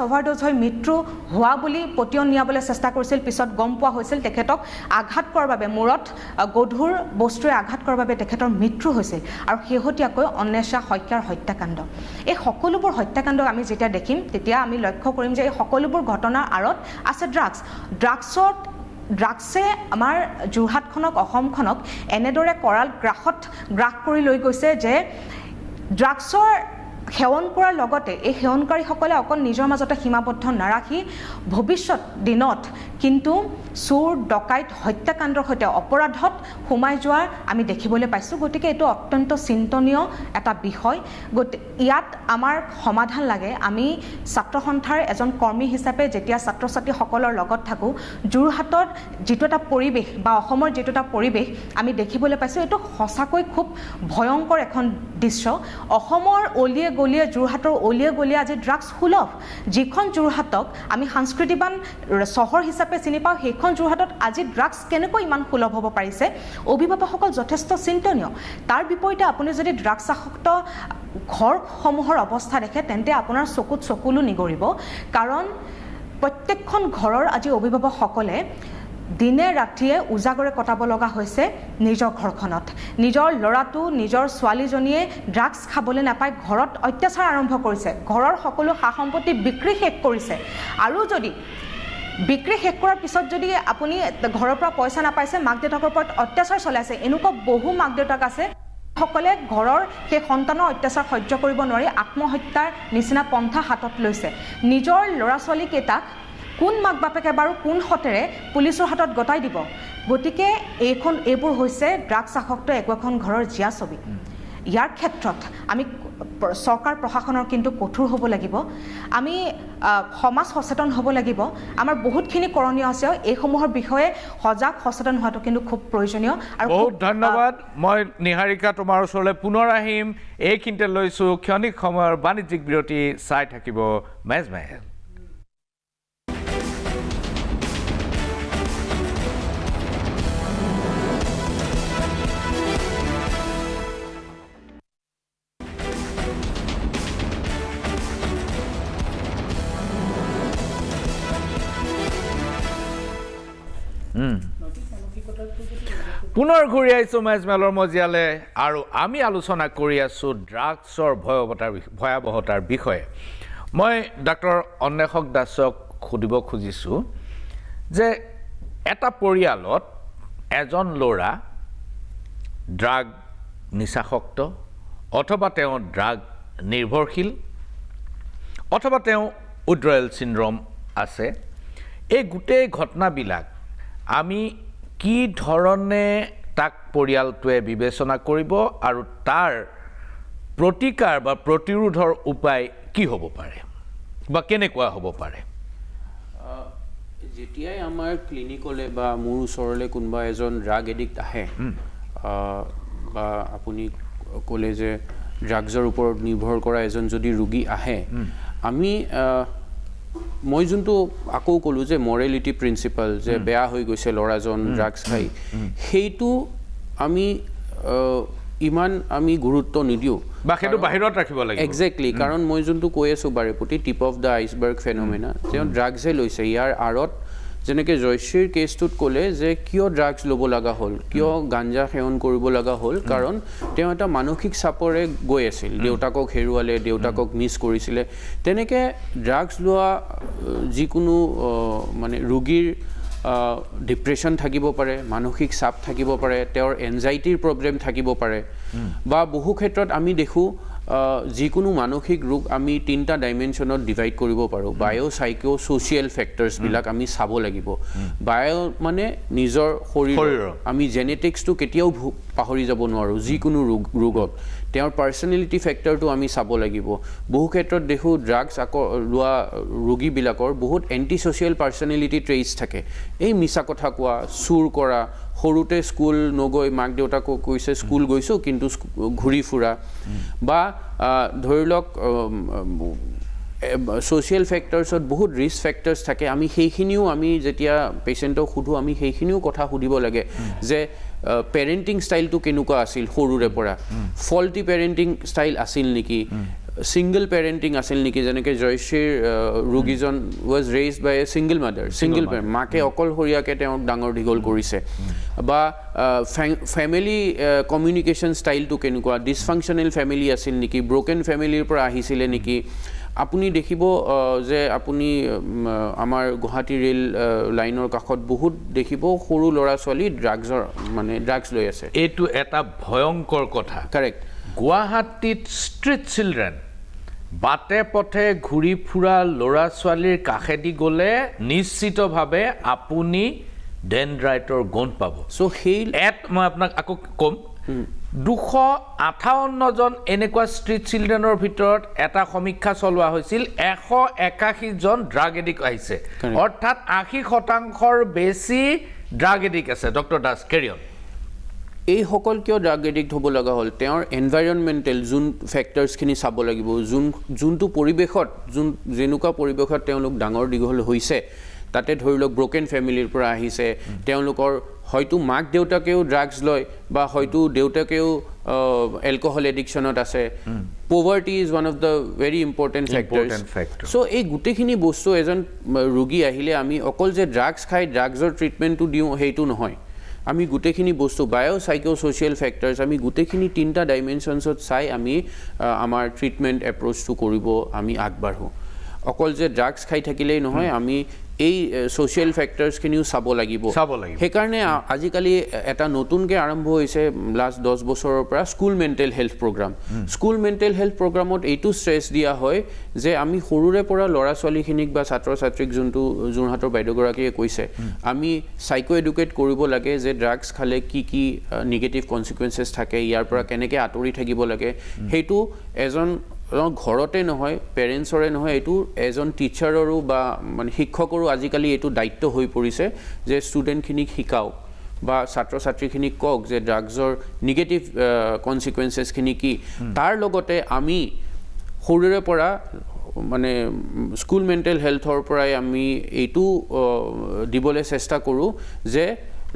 অভাৰড'জ হৈ মৃত্যু হোৱা বুলি পতিয়ন নিয়াবলৈ চেষ্টা কৰিছিল। পিছত গম পোৱা হৈছিল তেখেতক আঘাত কৰাৰ বাবে মূৰত গধুৰ বস্তুৰে আঘাত কৰাৰ বাবে তেখেতৰ মৃত্যু হৈছিল। আৰু শেহতীয়াকৈ অন্বেষা শইকীয়াৰ হত্যাকাণ্ড, এই সকলোবোৰ হত্যাকাণ্ডক আমি যেতিয়া দেখিম তেতিয়া আমি লক্ষ্য কৰিম যে এই সকলোবোৰ ঘটনাৰ আঁৰত আছে ড্ৰাগছে আমাৰ যোৰহাটখনক অসমখনক এনেদৰে কৰাল গ্ৰাস কৰি লৈ গৈছে যে ড্ৰাগছৰ সেৱন কৰাৰ লগতে এই সেৱনকাৰীসকলে অকল নিজৰ মাজতে সীমাবদ্ধ নাৰাখি ভৱিষ্যত দিনত কিন্তু চোৰ ডকাইত হত্যাকাণ্ডৰ সৈতে অপৰাধত সোমাই যোৱাৰ আমি দেখিবলৈ পাইছোঁ। গতিকে এইটো অত্যন্ত চিন্তনীয় এটা বিষয়। ইয়াত আমাৰ সমাধান লাগে। আমি ছাত্ৰ সন্থাৰ এজন কৰ্মী হিচাপে যেতিয়া ছাত্ৰ ছাত্ৰীসকলৰ লগত থাকোঁ, যোৰহাটত যিটো এটা পৰিৱেশ বা অসমৰ যিটো এটা পৰিৱেশ আমি দেখিবলৈ পাইছোঁ, এইটো সঁচাকৈ খুব ভয়ংকৰ এখন দৃশ্য। অসমৰ অলিয়ে গলিয়ে যোৰহাটৰ অলিয়ে গলিয়ে আজি ড্ৰাগছ সুলভ। যিখন যোৰহাটক আমি সাংস্কৃতিবান চহৰ হিচাপে চিনি পাওঁ, সেইখন যোৰহাটত আজি ড্ৰাগছ কেনেকৈ ইমান সুলভ হ'ব পাৰিছে, অভিভাৱকসকল যথেষ্ট চিন্তনীয়। তাৰ বিপৰীতে আপুনি যদি ড্ৰাগছ আসক্ত ঘৰসমূহৰ অৱস্থা দেখে তেন্তে আপোনাৰ চকুত চকুলো নিগৰিব। কাৰণ প্ৰত্যেকখন ঘৰৰ আজি অভিভাৱকসকলে দিনে ৰাতিয়ে উজাগৰে কটাব লগা হৈছে নিজৰ ঘৰখনত। নিজৰ ল'ৰাটো নিজৰ ছোৱালীজনীয়ে ড্ৰাগছ খাবলৈ নাপায়, ঘৰত অত্যাচাৰ আৰম্ভ কৰিছে, ঘৰৰ সকলো সা সম্পত্তি বিক্ৰী শেষ কৰিছে। আৰু যদি বিক্ৰী শেষ কৰাৰ পিছত যদি আপুনি ঘৰৰ পৰা পইচা নাপাইছে, মাক দেউতাকৰ ওপৰত অত্যাচাৰ চলাইছে, এনেকুৱা বহু মাক দেউতাক আছে সকলে ঘৰৰ সেই সন্তানৰ অত্যাচাৰ সহ্য কৰিব নোৱাৰি আত্মহত্যাৰ নিচিনা পন্থা হাতত লৈছে। নিজৰ ল'ৰা ছোৱালীকেইটাক কোন মাক বাপেকে বাৰু কোন সতেৰে পুলিচৰ হাতত গতাই দিব। গতিকে এইবোৰ হৈছে ড্ৰাগছ আসক্ত একো এখন ঘৰৰ জীয়া ছবি। ইয়াৰ ক্ষেত্ৰত আমি চৰকাৰ প্ৰশাসনৰ কিন্তু কঠোৰ হ'ব লাগিব। আমি সমাজ সচেতন হ'ব লাগিব। আমাৰ বহুতখিনি কৰণীয় আছে, এইসমূহৰ বিষয়ে সজাগ সচেতন হোৱাটো কিন্তু খুব প্ৰয়োজনীয়। আৰু বহুত ধন্যবাদ। মই নিহাৰিকা তোমাৰ ওচৰলৈ পুনৰ আহিম। এইখিনিতে লৈছোঁ ক্ষণিক সময়ৰ বাণিজ্যিক বিৰতি। চাই থাকিব মেজমেহেল। পুনৰ ঘূৰি আহিছোঁ মেজমেলৰ মজিয়ালৈ আৰু আমি আলোচনা কৰি আছোঁ ড্ৰাগছৰ ভয়াৱহতাৰ বিষয়ে। মই ডক্টৰ অন্বেষক দাসক সুধিব খুজিছোঁ যে এটা পৰিয়ালত এজন ল'ৰা ড্ৰাগ নিচাসক্ত অথবা তেওঁ ড্ৰাগ নিৰ্ভৰশীল অথবা তেওঁ উইথড্ৰয়েল চিণ্ড্ৰম আছে, এই গোটেই ঘটনাবিলাক আমি কি ধৰণে তাক পৰিয়ালটোৱে বিবেচনা কৰিব আৰু তাৰ প্ৰতিকাৰ বা প্ৰতিৰোধৰ উপায় কি হ'ব পাৰে বা কেনেকুৱা হ'ব পাৰে? যেতিয়াই আমাৰ ক্লিনিকলৈ বা মোৰ ওচৰলৈ কোনোবা এজন ড্ৰাগ এডিক্ট আহে বা আপুনি ক'লে যে ড্ৰাগছৰ ওপৰত নিৰ্ভৰ কৰা এজন যদি ৰোগী আহে, মই যোনটো আকৌ ক'লোঁ যে মৰেলিটি প্ৰিন্সিপাল, যে বেয়া হৈ গৈছে ল'ৰাজন ড্ৰাগছ খাই, সেইটো ইমান আমি গুৰুত্ব নিদিওঁ বা সেইটো বাহিৰত ৰাখিব লাগিব। একজেক্টলি, কাৰণ মই যোনটো কৈ আছোঁ বাৰে প্ৰতি টিপ অফ দ্য আইচবাৰ্গ ফেনমেনা, তেওঁ ড্ৰাগছহে লৈছে, ইয়াৰ আঁৰত যেনেকৈ জয়শ্ৰীৰ কেছটোত ক'লে যে কিয় ড্ৰাগছ ল'ব লগা হ'ল, কিয় গাঞ্জা সেৱন কৰিব লগা হ'ল, কাৰণ তেওঁ এটা মানসিক চাপৰে গৈ আছিল, দেউতাকক হেৰুৱালে, দেউতাকক মিছ কৰিছিলে। তেনেকৈ ড্ৰাগছ লোৱা যিকোনো মানে ৰোগীৰ ডিপ্ৰেশ্যন থাকিব পাৰে, মানসিক চাপ থাকিব পাৰে, তেওঁৰ এনজাইটিৰ প্ৰব্লেম থাকিব পাৰে, বা বহু ক্ষেত্ৰত আমি দেখোঁ যিকোনো মানসিক ৰোগ আমি 3টা ডাইমেনশ্যনত ডিভাইড কৰিব পাৰোঁ। বায়' চাইকো ছ'চিয়েল ফেক্টৰ্ছবিলাক আমি চাব লাগিব। বায়' মানে নিজৰ শৰীৰৰ, আমি জেনেটিক্সটো কেতিয়াও পাহৰি যাব নোৱাৰোঁ যিকোনো ৰোগত। তেওঁৰ পাৰ্চনেলিটি ফেক্টৰটো আমি চাব লাগিব। বহু ক্ষেত্ৰত দেখোঁ ড্ৰাগছ লোৱা ৰোগীবিলাকৰ বহুত এণ্টি ছ'চিয়েল পাৰ্চনেলিটি ট্ৰেইটছ থাকে। এই মিছা কথা কোৱা, চুৰ কৰা, সৰুতে স্কুল নগৈ মাক দেউতাকক কৈছে স্কুল গৈছোঁ কিন্তু ঘূৰি ফুৰা, বা ধৰি লওক ছ'চিয়েল ফেক্টৰ্ছত বহুত ৰিস্ক ফেক্টৰ্ছ থাকে। আমি সেইখিনিও আমি যেতিয়া পেচেণ্টক সোধোঁ আমি সেইখিনিও কথা সুধিব লাগে যে পেৰেণ্টিং ষ্টাইলটো কেনেকুৱা আছিল সৰুৰে পৰা, ফল্টি পেৰেণ্টিং ষ্টাইল আছিল নেকি, ছিংগল পেৰেণ্টিং আছিল নেকি, যেনেকৈ জয়শ্ৰীৰ ৰোগীজন was raised by a single mother, single parent, মাকে অকলশৰীয়াকৈ তেওঁক ডাঙৰ দীঘল কৰিছে, বা ফেমিলি কমিউনিকেশ্যন ষ্টাইলটো কেনেকুৱা, ডিছফাংচনেল ফেমিলি আছিল নেকি, ব্ৰকেন ফেমিলিৰ পৰা আহিছিলে নেকি। আপুনি দেখিব যে আপুনি আমাৰ গুৱাহাটী ৰেল লাইনৰ কাষত বহুত দেখিব সৰু ল'ৰা ছোৱালী ড্ৰাগছ লৈ আছে। এইটো এটা ভয়ংকৰ কথা। কাৰেক্ট। গুৱাহাটীত ষ্ট্ৰীট চিলড্ৰেন, বাটে পথে ঘূৰি ফুৰা ল'ৰা ছোৱালীৰ কাষেদি গ'লে নিশ্চিতভাৱে আপুনি ডেনড্ৰাইটৰ গোন্ধ পাব। চ' সেই মই আপোনাক আকৌ ক'ম, 258জন এনেকুৱা ষ্ট্ৰীট চিলড্ৰেনৰ ভিতৰত এটা সমীক্ষা চলোৱা হৈছিল, 181জন ড্ৰাগ এডিক্ট আহিছে, অৰ্থাৎ 80%ৰ বেছি ড্ৰাগ এডিক্ট আছে। Doctor Das, carry on. এইসকল কিয় ড্ৰাগ এডিক্ট হ'ব লগা হ'ল? তেওঁৰ এনভাইৰনমেণ্টেল যোন ফেক্টৰ্ছখিনি চাব লাগিব, যোনটো পৰিৱেশত যেনেকুৱা পৰিৱেশত তেওঁলোক ডাঙৰ দীঘল হৈছে, তাতে ধৰি লওক ব্ৰকেন ফেমিলিৰ পৰা আহিছে, তেওঁলোকৰ হয়তো মাক দেউতাকেও ড্ৰাগছ লয়, বা হয়তো দেউতাকেও এলকহল এডিকশ্যনত আছে। Poverty is one of the very important factors. So' এই গোটেইখিনি বস্তু এজন ৰোগী আহিলে আমি অকল যে ড্ৰাগছ খাই ড্ৰাগছৰ ট্ৰিটমেণ্টটো দিওঁ সেইটো নহয়। আমি গোটেইখিনি বস্তু বায়' চাইকো ছ'চিয়েল ফেক্টৰ্ছ আমি গোটেইখিনি 3টা ডাইমেনশ্যনছত চাই আমি আমাৰ ট্ৰিটমেণ্ট এপ্ৰ'চটো কৰিব আমি আগবাঢ়োঁ। অকল যে ড্ৰাগছ খাই থাকিলেই নহয়, আমি এই ছ'চিয়েল ফেক্টৰ্ছখিনিও চাব লাগিব। সেইকাৰণে আজিকালি এটা নতুনকৈ আৰম্ভ হৈছে লাষ্ট 10 বছৰৰ পৰা school mental health programme. School mental health প্ৰগ্ৰামত এইটো ষ্ট্ৰেছ দিয়া হয় যে আমি সৰুৰে পৰা ল'ৰা ছোৱালীখিনিক বা ছাত্ৰ ছাত্ৰীক, যোনটো যোৰহাটৰ বাইদেউগৰাকীয়ে কৈছে, আমি চাইকো এডুকেট কৰিব লাগে যে ড্ৰাগছ খালে কি কি নিগেটিভ কনচিকুৱেঞ্চেছ থাকে, ইয়াৰ পৰা কেনেকৈ আঁতৰি থাকিব লাগে। সেইটো এজন ঘৰতে নহয়, পেৰেণ্টছৰে নহয়, এইটো এজন টিচাৰৰো বা মানে শিক্ষকৰো আজিকালি এইটো দায়িত্ব হৈ পৰিছে যে ষ্টুডেণ্টখিনিক শিকাওক বা ছাত্ৰ ছাত্ৰীখিনিক কওক যে ড্ৰাগছৰ নিগেটিভ কনচিকুৱেঞ্চেছখিনি কি। তাৰ লগতে আমি সৰুৰে পৰা মানে স্কুল মেণ্টেল হেল্থৰ পৰাই আমি এইটো দিবলৈ চেষ্টা কৰোঁ যে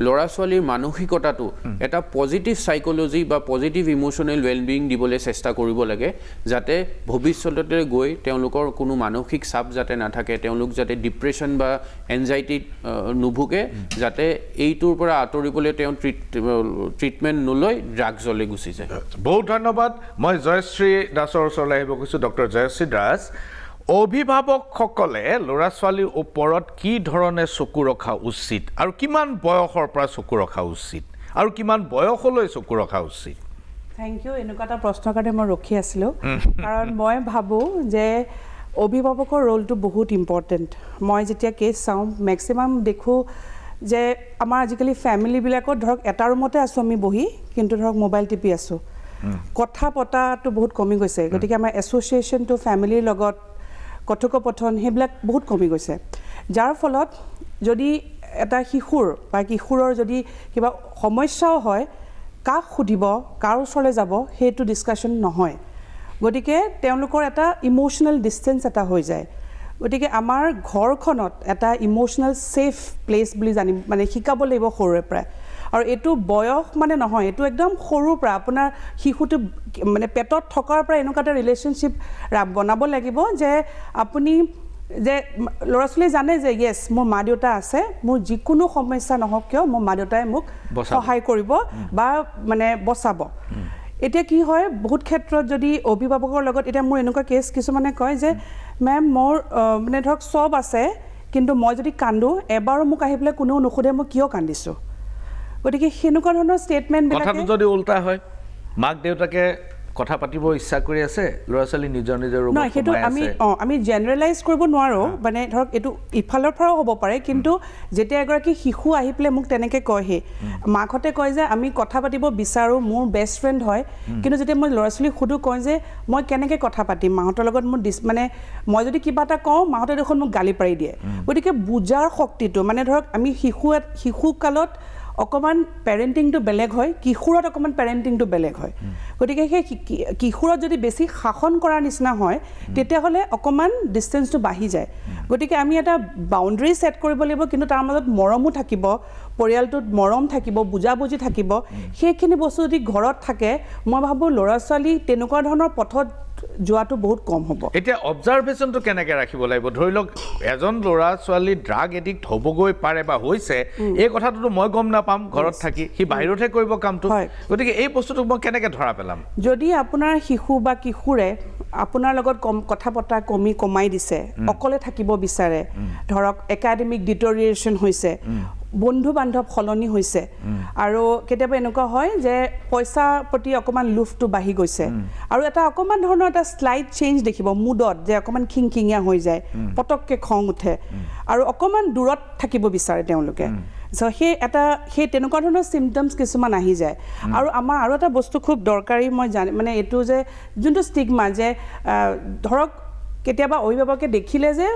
ল'ৰা ছোৱালীৰ মানসিকতাটো এটা পজিটিভ চাইক'লজি বা পজিটিভ ইম'চনেল ৱেলবিং দিবলৈ চেষ্টা কৰিব লাগে, যাতে ভৱিষ্যততে গৈ তেওঁলোকৰ কোনো মানসিক চাপ যাতে নাথাকে, তেওঁলোক যাতে ডিপ্ৰেশ্যন বা এনজাইটিত নুভুগে, যাতে এইটোৰ পৰা আঁতৰিবলৈ তেওঁ ট্ৰিটমেণ্ট নলৈ ড্ৰাগছলৈ গুচি যায়। বহুত ধন্যবাদ। মই জয়শ্ৰী দাসৰ ওচৰলৈ আহিব কৈছোঁ। ডক্টৰ জয়শ্ৰী দাস, অভিভাৱকসকলে ল'ৰা ছোৱালীৰ ওপৰত কি ধৰণে চকু ৰখা উচিত, আৰু কিমান বয়সৰ পৰা চকু ৰখা উচিত, আৰু কিমান বয়সলৈ চকু ৰখা উচিত? Thank you. এনেকুৱা এটা প্ৰশ্নৰ কাৰণে মই ৰখি আছিলোঁ, কাৰণ মই ভাবোঁ যে অভিভাৱকৰ ৰোলটো বহুত ইম্পৰ্টেণ্ট। মই যেতিয়া কেছ চাওঁ, মেক্সিমাম দেখোঁ যে আমাৰ আজিকালি ফেমিলিবিলাকত ধৰক এটা ৰুমতে আছোঁ আমি বহি, কিন্তু ধৰক মোবাইল টিপি আছোঁ, কথা পতাটো বহুত কমি গৈছে। গতিকে আমাৰ এছ'চিয়েশ্যনটো ফেমিলিৰ লগত কথোপকথন সেইবিলাক বহুত কমি গৈছে, যাৰ ফলত যদি এটা শিশুৰ বা কিশোৰৰ যদি কিবা সমস্যাও হয়, কাক সুধিব, কাৰ ওচৰলৈ যাব, সেইটো ডিছকাশ্যন নহয়। গতিকে তেওঁলোকৰ এটা ইম'চনেল ডিষ্টেঞ্চ এটা হৈ যায়। গতিকে আমাৰ ঘৰখনত এটা ইম'চনেল ছেফ প্লেচ বুলি মানে শিকাব লাগিব সৰুৰে পৰাই। আৰু এইটো বয়স মানে নহয়, এইটো একদম সৰুৰ পৰা আপোনাৰ শিশুটো মানে পেটত থকাৰ পৰা এনেকুৱা এটা ৰিলেশ্যনশ্বিপ বনাব লাগিব যে আপুনি যে ল'ৰা ছোৱালী জানে যে য়েছ মোৰ মা দেউতা আছে, মোৰ যিকোনো সমস্যা নহওক কিয় মোৰ মা দেউতাই মোক সহায় কৰিব বা মানে বচাব। এতিয়া কি হয় বহুত ক্ষেত্ৰত যদি অভিভাৱকৰ লগত, এতিয়া মোৰ এনেকুৱা কেছ কিছুমানে কয় যে মেম মোৰ মানে ধৰক চব আছে কিন্তু মই যদি কান্দো এবাৰো মোক আহি পেলাই কোনেও নুসুধে মই কিয় কান্দিছোঁ। গতিকে সেনেকুৱা ধৰণৰ ষ্টেটমেণ্টবিলাক কথাটো যদি উল্টা হয়, মাক দেউতাকে কথা পাতিব ইচ্ছা কৰি আছে, ল'ৰা ছোৱালী নিজৰ নিজৰ ৰুমত নহয়, সেইটো আমি জেনেৰেলাইজ কৰিব নোৱাৰোঁ, মানে ধৰক এইটো ইফালৰ পৰাও হ'ব পাৰে। কিন্তু যেতিয়া এগৰাকী শিশু আহি পেলাই মোক তেনেকৈ কয়হি, মাকহঁতে কয় যে আমি কথা পাতিব বিচাৰোঁ, মোৰ বেষ্ট ফ্ৰেণ্ড হয়, কিন্তু যেতিয়া মই ল'ৰা ছোৱালীক সুধোঁ কয় যে মই কেনেকৈ কথা পাতিম মাহঁতৰ লগত, মোৰ মানে মই যদি কিবা এটা কওঁ মাহঁতে দেখোন মোক গালি পাৰি দিয়ে। গতিকে বুজাৰ শক্তিটো মানে ধৰক আমি শিশুকালত অকণমান পেৰেণ্টিংটো বেলেগ হয়, কিশোৰত অকণমান পেৰেণ্টিংটো বেলেগ হয়। গতিকে সেই কিশোৰত যদি বেছি শাসন কৰাৰ নিচিনা হয় তেতিয়াহ'লে অকণমান ডিষ্টেঞ্চটো বাঢ়ি যায়। গতিকে আমি এটা বাউণ্ডেৰী ছেট কৰিব লাগিব, কিন্তু তাৰ মাজত মৰমো থাকিব, পৰিয়ালটোত মৰম থাকিব, বুজাবুজি থাকিব। সেইখিনি বস্তু যদি ঘৰত থাকে মই ভাবোঁ ল'ৰা ছোৱালী তেনেকুৱা ধৰণৰ পথত যোৱাটো বহুত কম হ'ব। এতিয়া অবজাৰভেশ্যনটো কেনেকৈ ৰাখিব লাগিব? ধৰি লওক এজন ল'ৰা ছোৱালী ড্ৰাগ এডিক্ট হ'বগৈ পাৰে বা হৈছে, এই কথাটোতো মই গম নাপাম ঘৰত থাকি, সি বাহিৰতহে কৰিব কামটো। গতিকে এই বস্তুটোক মই কেনেকৈ ধৰা পেলাম? যদি আপোনাৰ শিশু বা কিশোৰে আপোনাৰ লগত কথা পতা কমাই দিছে, অকলে থাকিব বিচাৰে, ধৰক একাডেমিক ডিটৰিয়েশ্যন হৈছে, বন্ধু বান্ধৱ সলনি হৈছে, আৰু কেতিয়াবা এনেকুৱা হয় যে পইচাৰ প্ৰতি অকণমান লোভটো বাঢ়ি গৈছে, আৰু এটা অকণমান ধৰণৰ এটা শ্লাইড চেঞ্জ দেখিব মুডত, যে অকণমান খিংখিঙীয়া হৈ যায়, পটককৈ খং উঠে, আৰু অকণমান দূৰত থাকিব বিচাৰে তেওঁলোকে। সেই তেনেকুৱা ধৰণৰ চিমটমছ কিছুমান আহি যায়। আৰু আমাৰ আৰু এটা বস্তু খুব দৰকাৰী মই মানে এইটো যে যোনটো ষ্টিগমা, যে ধৰক কেতিয়াবা অভিভাৱকে দেখিলে যে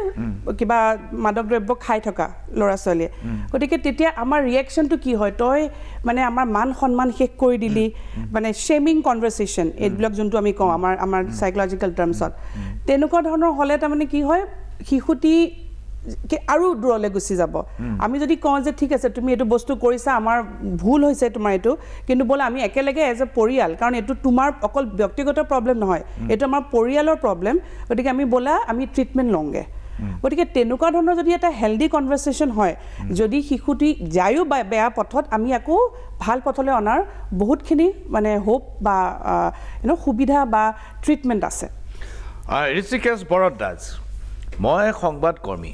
কিবা মাদক দ্ৰব্য খাই থকা ল'ৰা ছোৱালীয়ে, গতিকে তেতিয়া আমাৰ ৰিয়েকশ্যনটো কি হয়, তই মানে আমাৰ মান সন্মান শেষ কৰি দিলি, মানে শ্বেমিং কনভাৰ্চেশ্যন এইবিলাক যোনটো আমি কওঁ আমাৰ চাইক'লজিকেল টাৰ্মছত, তেনেকুৱা ধৰণৰ হ'লে তাৰমানে কি হয় শিশুটি আৰু দূৰলৈ গুচি যাব। আমি যদি কওঁ যে ঠিক আছে তুমি এইটো বস্তু কৰিছা, আমাৰ ভুল হৈছে তোমাৰ এইটো, কিন্তু বোলে আমি একেলগে এজ এ পৰিয়াল, কাৰণ এইটো তোমাৰ অকল ব্যক্তিগত প্ৰব্লেম নহয়, এইটো আমাৰ পৰিয়ালৰ প্ৰব্লেম, গতিকে আমি ট্ৰিটমেণ্ট লওঁগৈ। গতিকে তেনেকুৱা ধৰণৰ যদি এটা হেল্ডি কনভাৰ্চেশ্যন হয়, যদি শিশুটি যায়ো বেয়া পথত, আমি আকৌ ভাল পথলৈ অনাৰ বহুতখিনি মানে হোপ বা সুবিধা বা ট্ৰিটমেণ্ট আছে। ঋষিকেশ বৰদাস, মই সংবাদকৰ্মী,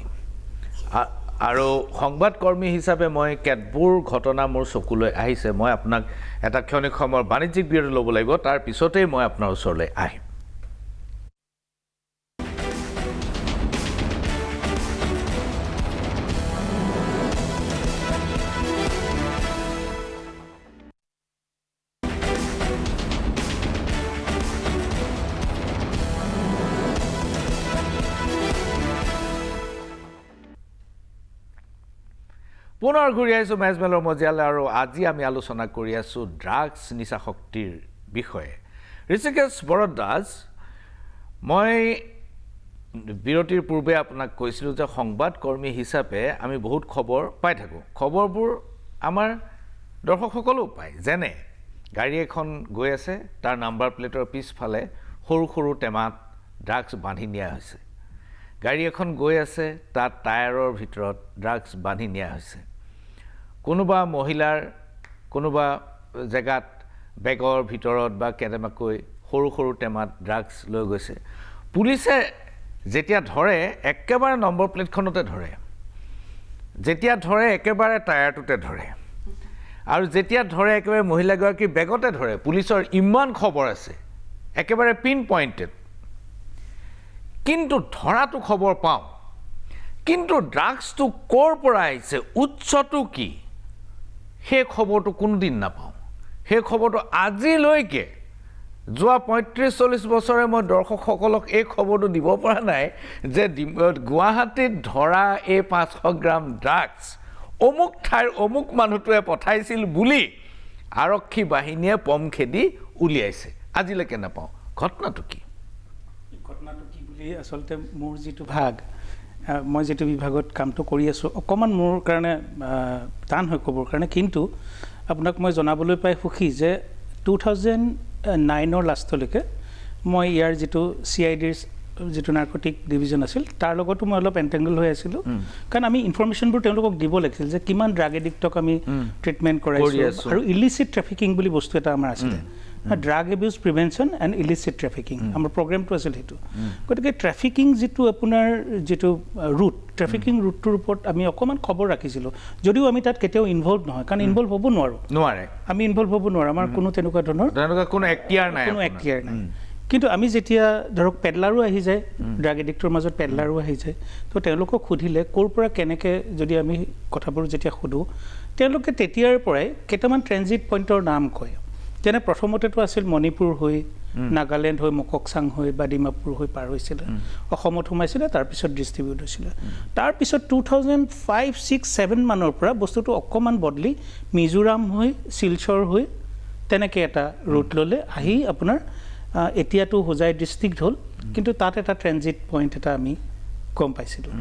আৰু সংবাদকৰ্মী হিচাপে মই কেতবোৰ ঘটনা মোৰ চকুলৈ আহিছে। মই আপোনাক এটা ক্ষণিক সময়ৰ বাণিজ্যিক বিৰতি ল'ব লাগিব, তাৰ পিছতেই মই আপোনাৰ ওচৰলৈ আহিম। পুনৰ ঘূৰি আহিছোঁ মেজমেলৰ মজিয়ালৈ, আৰু আজি আমি আলোচনা কৰি আছোঁ ড্ৰাগছ নিচাশক্তিৰ বিষয়ে। ঋষিকেশ বৰদাস, মই বিৰতিৰ পূৰ্বে আপোনাক কৈছিলোঁ যে সংবাদকৰ্মী হিচাপে আমি বহুত খবৰ পাই থাকোঁ। খবৰবোৰ আমাৰ দৰ্শকসকলেও পায়, যেনে গাড়ী এখন গৈ আছে, তাৰ নাম্বাৰ প্লেটৰ পিছফালে সৰু সৰু টেমাত ড্ৰাগছ বান্ধি নিয়া হৈছে। গাড়ী এখন গৈ আছে, তাত টায়াৰৰ ভিতৰত ড্ৰাগছ বান্ধি নিয়া হৈছে। কোনোবা মহিলাৰ কোনোবা জেগাত বেগৰ ভিতৰত বা কেনেবাকৈ সৰু সৰু টেমাত ড্ৰাগছ লৈ গৈছে। পুলিচে যেতিয়া ধৰে একেবাৰে নম্বৰ প্লেটখনতে ধৰে, যেতিয়া ধৰে একেবাৰে টায়াৰটোতে ধৰে, আৰু যেতিয়া ধৰে একেবাৰে মহিলাগৰাকীৰ বেগতে ধৰে। পুলিচৰ ইমান খবৰ আছে, একেবাৰে পিন পইণ্টেড, কিন্তু ধৰাটো খবৰ পাওঁ, কিন্তু ড্ৰাগছটো ক'ৰ পৰা আহিছে, উৎসটো কি, সেই খবৰটো কোনোদিন নাপাওঁ। সেই খবৰটো আজিলৈকে যোৱা 35-40 বছৰে মই দৰ্শকসকলক এই খবৰটো দিব পৰা নাই যে গুৱাহাটীত ধৰা এই 500 গ্ৰাম ড্ৰাগছ অমুক ঠাইৰ অমুক মানুহটোৱে পঠাইছিল বুলি আৰক্ষী বাহিনীয়ে পম খেদি উলিয়াইছে। আজিলৈকে নাপাওঁ। ঘটনাটো কি? ঘটনাটো কি বুলি আচলতে মোৰ যিটো ভাগ, মই যিটো বিভাগত কামটো কৰি আছোঁ, অকণমান মোৰ কাৰণে টান হয় ক'বৰ কাৰণে, কিন্তু আপোনাক মই জনাবলৈ পাই সুখী যে 2009 লাষ্টলৈকে মই ইয়াৰ যিটো CIDৰ যিটো নাৰ্কটিক ডিভিজন আছিল তাৰ লগতো মই অলপ এণ্টেংগল হৈ আছিলোঁ কাৰণ আমি ইনফৰমেশ্যনবোৰ তেওঁলোকক দিব লাগিছিল যে কিমান ড্ৰাগ এডিক্টক আমি ট্ৰিটমেণ্ট কৰাইছোঁ আৰু ইলিচিট ট্ৰেফিকিং বুলি বস্তু এটা আমাৰ আছিলে drug abuse prevention and illicit trafficking আমাৰ প্ৰগ্ৰেমটো আছিল সেইটো গতিকে ট্ৰেফিকিং যিটো আপোনাৰ যিটো ৰুট ট্ৰেফিকিং ৰুটটোৰ ওপৰত আমি অকণমান খবৰ ৰাখিছিলোঁ যদিও আমি তাত কেতিয়াও ইনভলভ নহয় কাৰণ ইনভলভ হ'ব নোৱাৰে আমি ইনভলভ হ'ব নোৱাৰোঁ আমাৰ কোনো তেনেকুৱা ধৰণৰ কোনো এক্টিয়াৰ নাই কিন্তু আমি যেতিয়া ধৰক পেডলাৰো আহি যায় ড্ৰাগ এডিক্টৰ মাজত পেডলাৰো আহি যায় তো তেওঁলোকক সুধিলে ক'ৰ পৰা কেনেকৈ যদি আমি কথাবোৰ যেতিয়া সোধোঁ তেওঁলোকে তেতিয়াৰ পৰাই কেইটামান ট্ৰেনজিট পইণ্টৰ নাম কয় যেনে প্ৰথমতেতো আছিল মণিপুৰ হৈ নাগালেণ্ড হৈ মককচাং হৈ বা ডিমাপুৰ হৈ পাৰ হৈছিলে অসমত সোমাইছিলে তাৰপিছত ডিষ্ট্ৰিবিউট হৈছিলে তাৰপিছত 2005, 6, 7 মানৰ পৰা বস্তুটো অকণমান বদলি মিজোৰাম হৈ শিলচৰ হৈ তেনেকৈ এটা ৰুট ল'লে আহি আপোনাৰ এতিয়াতো হোজাই ডিষ্ট্ৰিক্ট হ'ল কিন্তু তাত এটা ট্ৰেনজিট পইণ্ট এটা আমি গম পাইছিলোঁ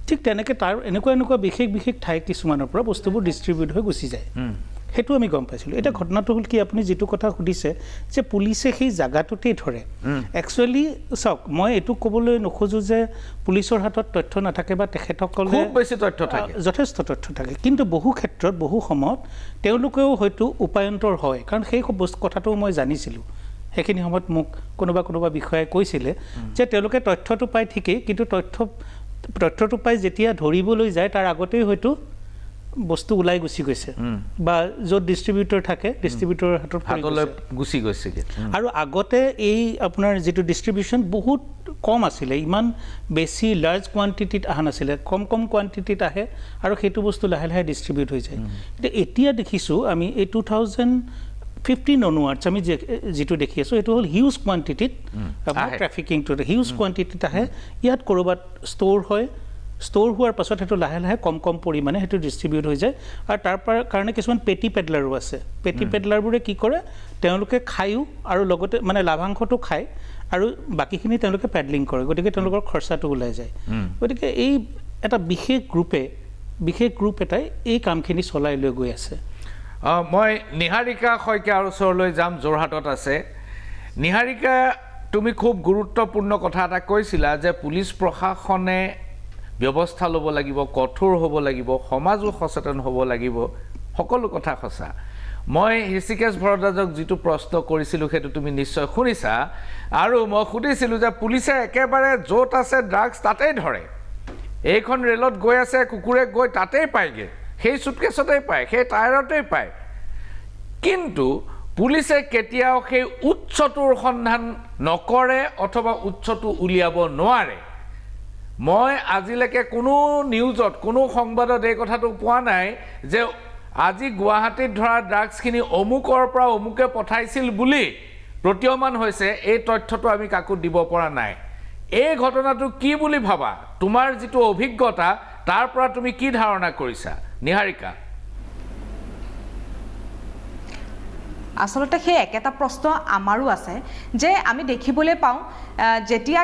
ঠিক তেনেকৈ তাৰ এনেকুৱা বিশেষ ঠাই কিছুমানৰ পৰা বস্তুবোৰ ডিষ্ট্ৰিবিউট হৈ গুচি যায় সেইটো আমি গম পাইছিলোঁ এতিয়া ঘটনাটো হ'ল কি আপুনি যিটো কথা সুধিছে যে পুলিচে সেই জাগাটোতেই ধৰে একচুৱেলি চাওক মই এইটো ক'বলৈ নোখোজোঁ যে পুলিচৰ হাতত তথ্য নাথাকে বা তেখেতসকলে খুব বেছি তথ্য থাকে যথেষ্ট তথ্য থাকে কিন্তু বহু ক্ষেত্ৰত বহু সময়ত তেওঁলোকেও হয়তো উপায়ন্তৰ হয় কাৰণ সেই কথাটো মই জানিছিলোঁ সেইখিনি সময়ত মোক কোনোবা বিষয়াই কৈছিলে যে তেওঁলোকে তথ্যটো পায় ঠিকেই কিন্তু তথ্যটো পাই যেতিয়া ধৰিবলৈ যায় তাৰ আগতেই হয়তো বস্তু ওলাই গুচি গৈছে বা য'ত ডিষ্ট্ৰিবিউটৰ থাকে ডিষ্ট্ৰিবিউটৰৰ হাতলৈ গুচি গৈছে আৰু আগতে এই আপোনাৰ যিটো ডিষ্ট্ৰিবিউশ্যন বহুত কম আছিলে ইমান বেছি লাৰ্জ কোৱান্টিটিত অহা নাছিলে কম কোৱান্টিটিত আহে আৰু সেইটো বস্তু লাহে ডিষ্ট্ৰিবিউট হৈ যায় এতিয়া দেখিছোঁ আমি এই 2015 অনৱাৰ্ডছ আমি যিটো দেখি আছোঁ সেইটো হ'ল হিউজ কোৱান্টিটিত আপোনাৰ ট্ৰেফিকিংটো হিউজ কোৱান্টিটিত আহে ইয়াত ক'ৰবাত ষ্ট'ৰ হয় ষ্ট'ৰ হোৱাৰ পাছত সেইটো লাহে কম পৰিমাণে সেইটো ডিষ্ট্ৰিবিউট হৈ যায় আৰু তাৰ কাৰণে কিছুমান পেটি পেডলাৰো আছে পেটি পেডলাৰবোৰে কি কৰে তেওঁলোকে খায়ো আৰু লগতে মানে লাভাংশটো খায় আৰু বাকীখিনি তেওঁলোকে পেডলিং কৰে গতিকে তেওঁলোকৰ খৰচাটো ওলাই যায় গতিকে এই এটা বিশেষ গ্ৰুপ এটাই এই কামখিনি চলাই লৈ গৈ আছে মই নিহাৰিকা শইকীয়াৰ ওচৰলৈ যাম যোৰহাটত আছে নিহাৰিকা তুমি খুব গুৰুত্বপূৰ্ণ কথা এটা কৈছিলা যে পুলিচ প্ৰশাসনে ব্যৱস্থা ল'ব লাগিব কঠোৰ হ'ব লাগিব সমাজো সচেতন হ'ব লাগিব সকলো কথা সঁচা মই ঋষিকেশ ভৰদ্বাজক যিটো প্ৰশ্ন কৰিছিলোঁ সেইটো তুমি নিশ্চয় শুনিছা আৰু মই সুধিছিলোঁ যে পুলিচে একেবাৰে য'ত আছে ড্ৰাগছ তাতেই ধৰে এইখন ৰেলত গৈ আছে কুকুৰে গৈ তাতেই পায়গৈ সেই চুটকেছতেই পায় সেই টায়াৰতেই পায় কিন্তু পুলিচে কেতিয়াও সেই উৎসটোৰ সন্ধান নকৰে অথবা উৎসটো উলিয়াব নোৱাৰে মই আজিলৈকে কোনো নিউজত কোনো সংবাদত এই কথাটো পোৱা নাই যে আজি গুৱাহাটীত ধৰা ড্ৰাগছখিনি অমুকৰ পৰা অমুকে পঠাইছিল বুলি প্ৰতীয়মান হৈছে এই তথ্যটো আমি কাকো দিব পৰা নাই এই ঘটনাটো কি বুলি ভাবা তোমাৰ যিটো অভিজ্ঞতা তাৰ পৰা তুমি কি ধাৰণা কৰিছা নিহাৰিকা আচলতে সেই একেটা প্ৰশ্ন আমাৰো আছে যে আমি দেখিবলৈ পাওঁ যেতিয়া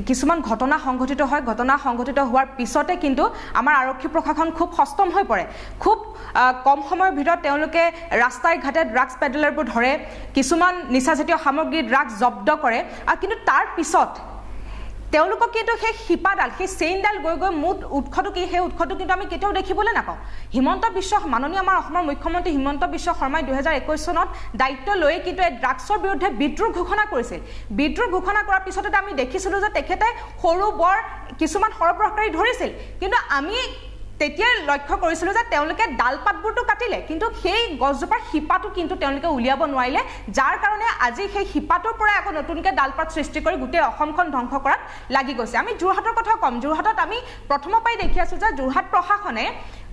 কিছুমান ঘটনা সংঘটিত হয় ঘটনা সংঘটিত হোৱাৰ পিছতে কিন্তু আমাৰ আৰক্ষী প্ৰশাসন খুব সষ্টম হৈ পৰে খুব কম সময়ৰ ভিতৰত তেওঁলোকে ৰাস্তাই ঘাটে ড্ৰাগছ পেডলাৰবোৰ ধৰে কিছুমান নিচাজাতীয় সামগ্ৰী ড্ৰাগছ জব্দ কৰে আৰু কিন্তু তাৰ পিছত তেওঁলোকক কিন্তু সেই শিপাডাল সেই চেইনডাল গৈ মুঠ উৎসটো কি সেই উৎসটো কিন্তু আমি কেতিয়াও দেখিবলৈ নাপাওঁ হিমন্ত বিশ্ব মাননীয় আমাৰ অসমৰ মুখ্যমন্ত্ৰী হিমন্ত বিশ্ব শৰ্মাই 2021 চনত দায়িত্ব লৈ কিন্তু এই ড্ৰাগছৰ বিৰুদ্ধে বিদ্ৰোহ ঘোষণা কৰিছিল বিদ্ৰোহ ঘোষণা কৰাৰ পিছতে আমি দেখিছিলোঁ যে তেখেতে সৰু বৰ কিছুমান সৰবৰাহকাৰী ধৰিছিল কিন্তু আমি তেতিয়াই লক্ষ্য কৰিছিলোঁ যে তেওঁলোকে ডালপাতবোৰটো কাটিলে কিন্তু সেই গছজোপাৰ শিপাটো কিন্তু তেওঁলোকে উলিয়াব নোৱাৰিলে যাৰ কাৰণে আজি সেই শিপাটোৰ পৰা আকৌ নতুনকৈ ডালপাত সৃষ্টি কৰি গোটেই অসমখন ধ্বংস কৰাত লাগি গৈছে আমি যোৰহাটৰ কথা ক'ম যোৰহাটত আমি প্ৰথমৰ পৰাই দেখি আছোঁ যে যোৰহাট প্ৰশাসনে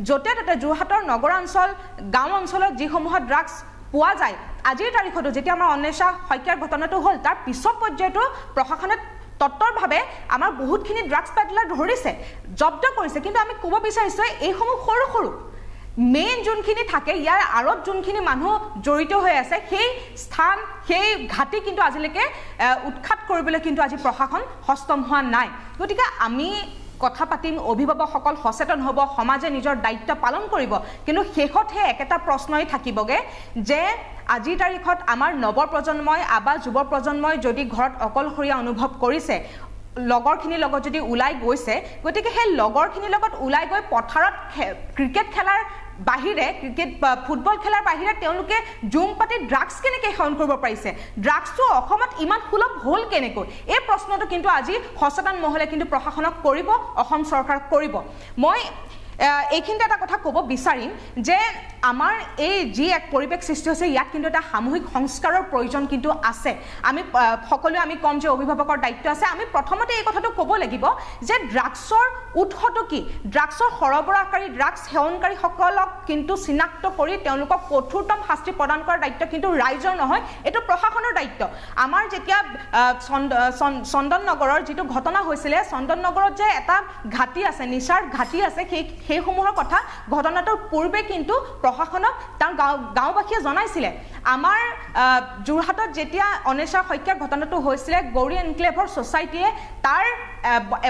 য'তে ত'তে যোৰহাটৰ নগৰাঞ্চল গাঁও অঞ্চলত যিসমূহত ড্ৰাগছ পোৱা যায় আজিৰ তাৰিখতো যেতিয়া আমাৰ অন্বেষা শইকীয়াৰ ঘটনাটো হ'ল তাৰ পিছৰ পৰ্যায়তো প্ৰশাসনে তত্ত্বৰভাৱে আমাৰ বহুতখিনি ড্ৰাগছ পেডলাৰ ধৰিছে জব্দ কৰিছে কিন্তু আমি ক'ব বিচাৰিছোঁ এইসমূহ সৰু মেইন যোনখিনি থাকে ইয়াৰ আঁৰত যোনখিনি মানুহ জড়িত হৈ আছে সেই স্থান সেই ঘাটি কিন্তু আজিলৈকে উৎখাত কৰিবলৈ কিন্তু আজি প্ৰশাসন সষ্টম হোৱা নাই গতিকে আমি কথা পাতিম অভিভাৱকসকল সচেতন হ'ব সমাজে নিজৰ দায়িত্ব পালন কৰিব কিন্তু শেষত সেই একেটা প্ৰশ্নই থাকিবগে যে আজিৰ তাৰিখত আমাৰ নৱ প্ৰজন্মই আবা যুৱ প্ৰজন্মই যদি ঘৰত অকলশৰীয়া অনুভৱ কৰিছে লগৰখিনিৰ লগত যদি ওলাই গৈছে গতিকে সেই লগৰখিনিৰ লগত ওলাই গৈ পথাৰত ক্ৰিকেট খেলাৰ বাহিৰে ফুটবল খেলাৰ বাহিৰে তেওঁলোকে জুম পাতি ড্ৰাগছ কেনেকৈ সেৱন কৰিব পাৰিছে ড্ৰাগছটো অসমত ইমান সুলভ হ'ল কেনেকৈ এই প্ৰশ্নটো কিন্তু আজি সচেতন মহলে কিন্তু প্ৰশাসনক কৰিব অসম চৰকাৰক কৰিব মই এইখিনিতে এটা কথা ক'ব বিচাৰিম যে আমাৰ এই যি এক পৰিৱেশ সৃষ্টি হৈছে ইয়াত কিন্তু এটা সামূহিক সংস্কাৰৰ প্ৰয়োজন কিন্তু আছে আমি সকলোৱে আমি কম যে অভিভাৱকৰ দায়িত্ব আছে আমি প্ৰথমতে এই কথাটো ক'ব লাগিব যে ড্ৰাগছৰ উৎসটো কি ড্ৰাগছৰ সৰবৰাহকাৰী ড্ৰাগছ সেৱনকাৰীসকলক কিন্তু চিনাক্ত কৰি তেওঁলোকক কঠোৰতম শাস্তি প্ৰদান কৰাৰ দায়িত্ব কিন্তু ৰাইজৰ নহয় এইটো প্ৰশাসনৰ দায়িত্ব আমাৰ যেতিয়া চন্দন নগৰৰ যিটো ঘটনা হৈছিলে চন্দন নগৰত যে এটা ঘাটি আছে নিচাৰ ঘাটি আছে সেইসমূহৰ কথা ঘটনাটোৰ পূৰ্বে কিন্তু প্ৰশাসনক তাৰ গাঁওবাসীয়ে জনাইছিলে আমাৰ যোৰহাটত যেতিয়া অনিশা শইকীয়াৰ ঘটনাটো হৈছিলে গৌৰী এনক্লেভৰ ছ'চাইটিয়ে তাৰ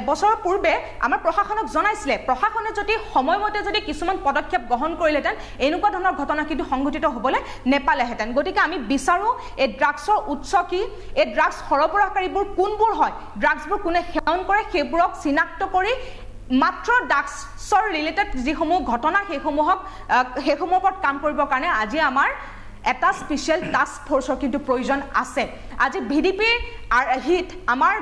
এবছৰৰ পূৰ্বে আমাৰ প্ৰশাসনক জনাইছিলে প্ৰশাসনে যদি সময়মতে যদি কিছুমান পদক্ষেপ গ্ৰহণ কৰিলেহেঁতেন এনেকুৱা ধৰণৰ ঘটনা কিন্তু সংঘটিত হ'বলৈ নেপালেহেঁতেন গতিকে আমি বিচাৰোঁ এই ড্ৰাগছৰ উৎস কি এই ড্ৰাগছ সৰবৰাহকাৰীবোৰ কোনবোৰ হয় ড্ৰাগছবোৰ কোনে সেৱন কৰে সেইবোৰক চিনাক্ত কৰি মাত্ৰ ড্ৰাগছৰ ৰিলেটেড যিসমূহ ঘটনা সেইসমূহৰ ওপৰত কাম কৰিবৰ কাৰণে আজি আমাৰ এটা স্পেচিয়েল টাস্ক ফ'ৰ্চৰ কিন্তু প্ৰয়োজন আছে আজি ভিডিপিৰ আৰ্হিত আমাৰ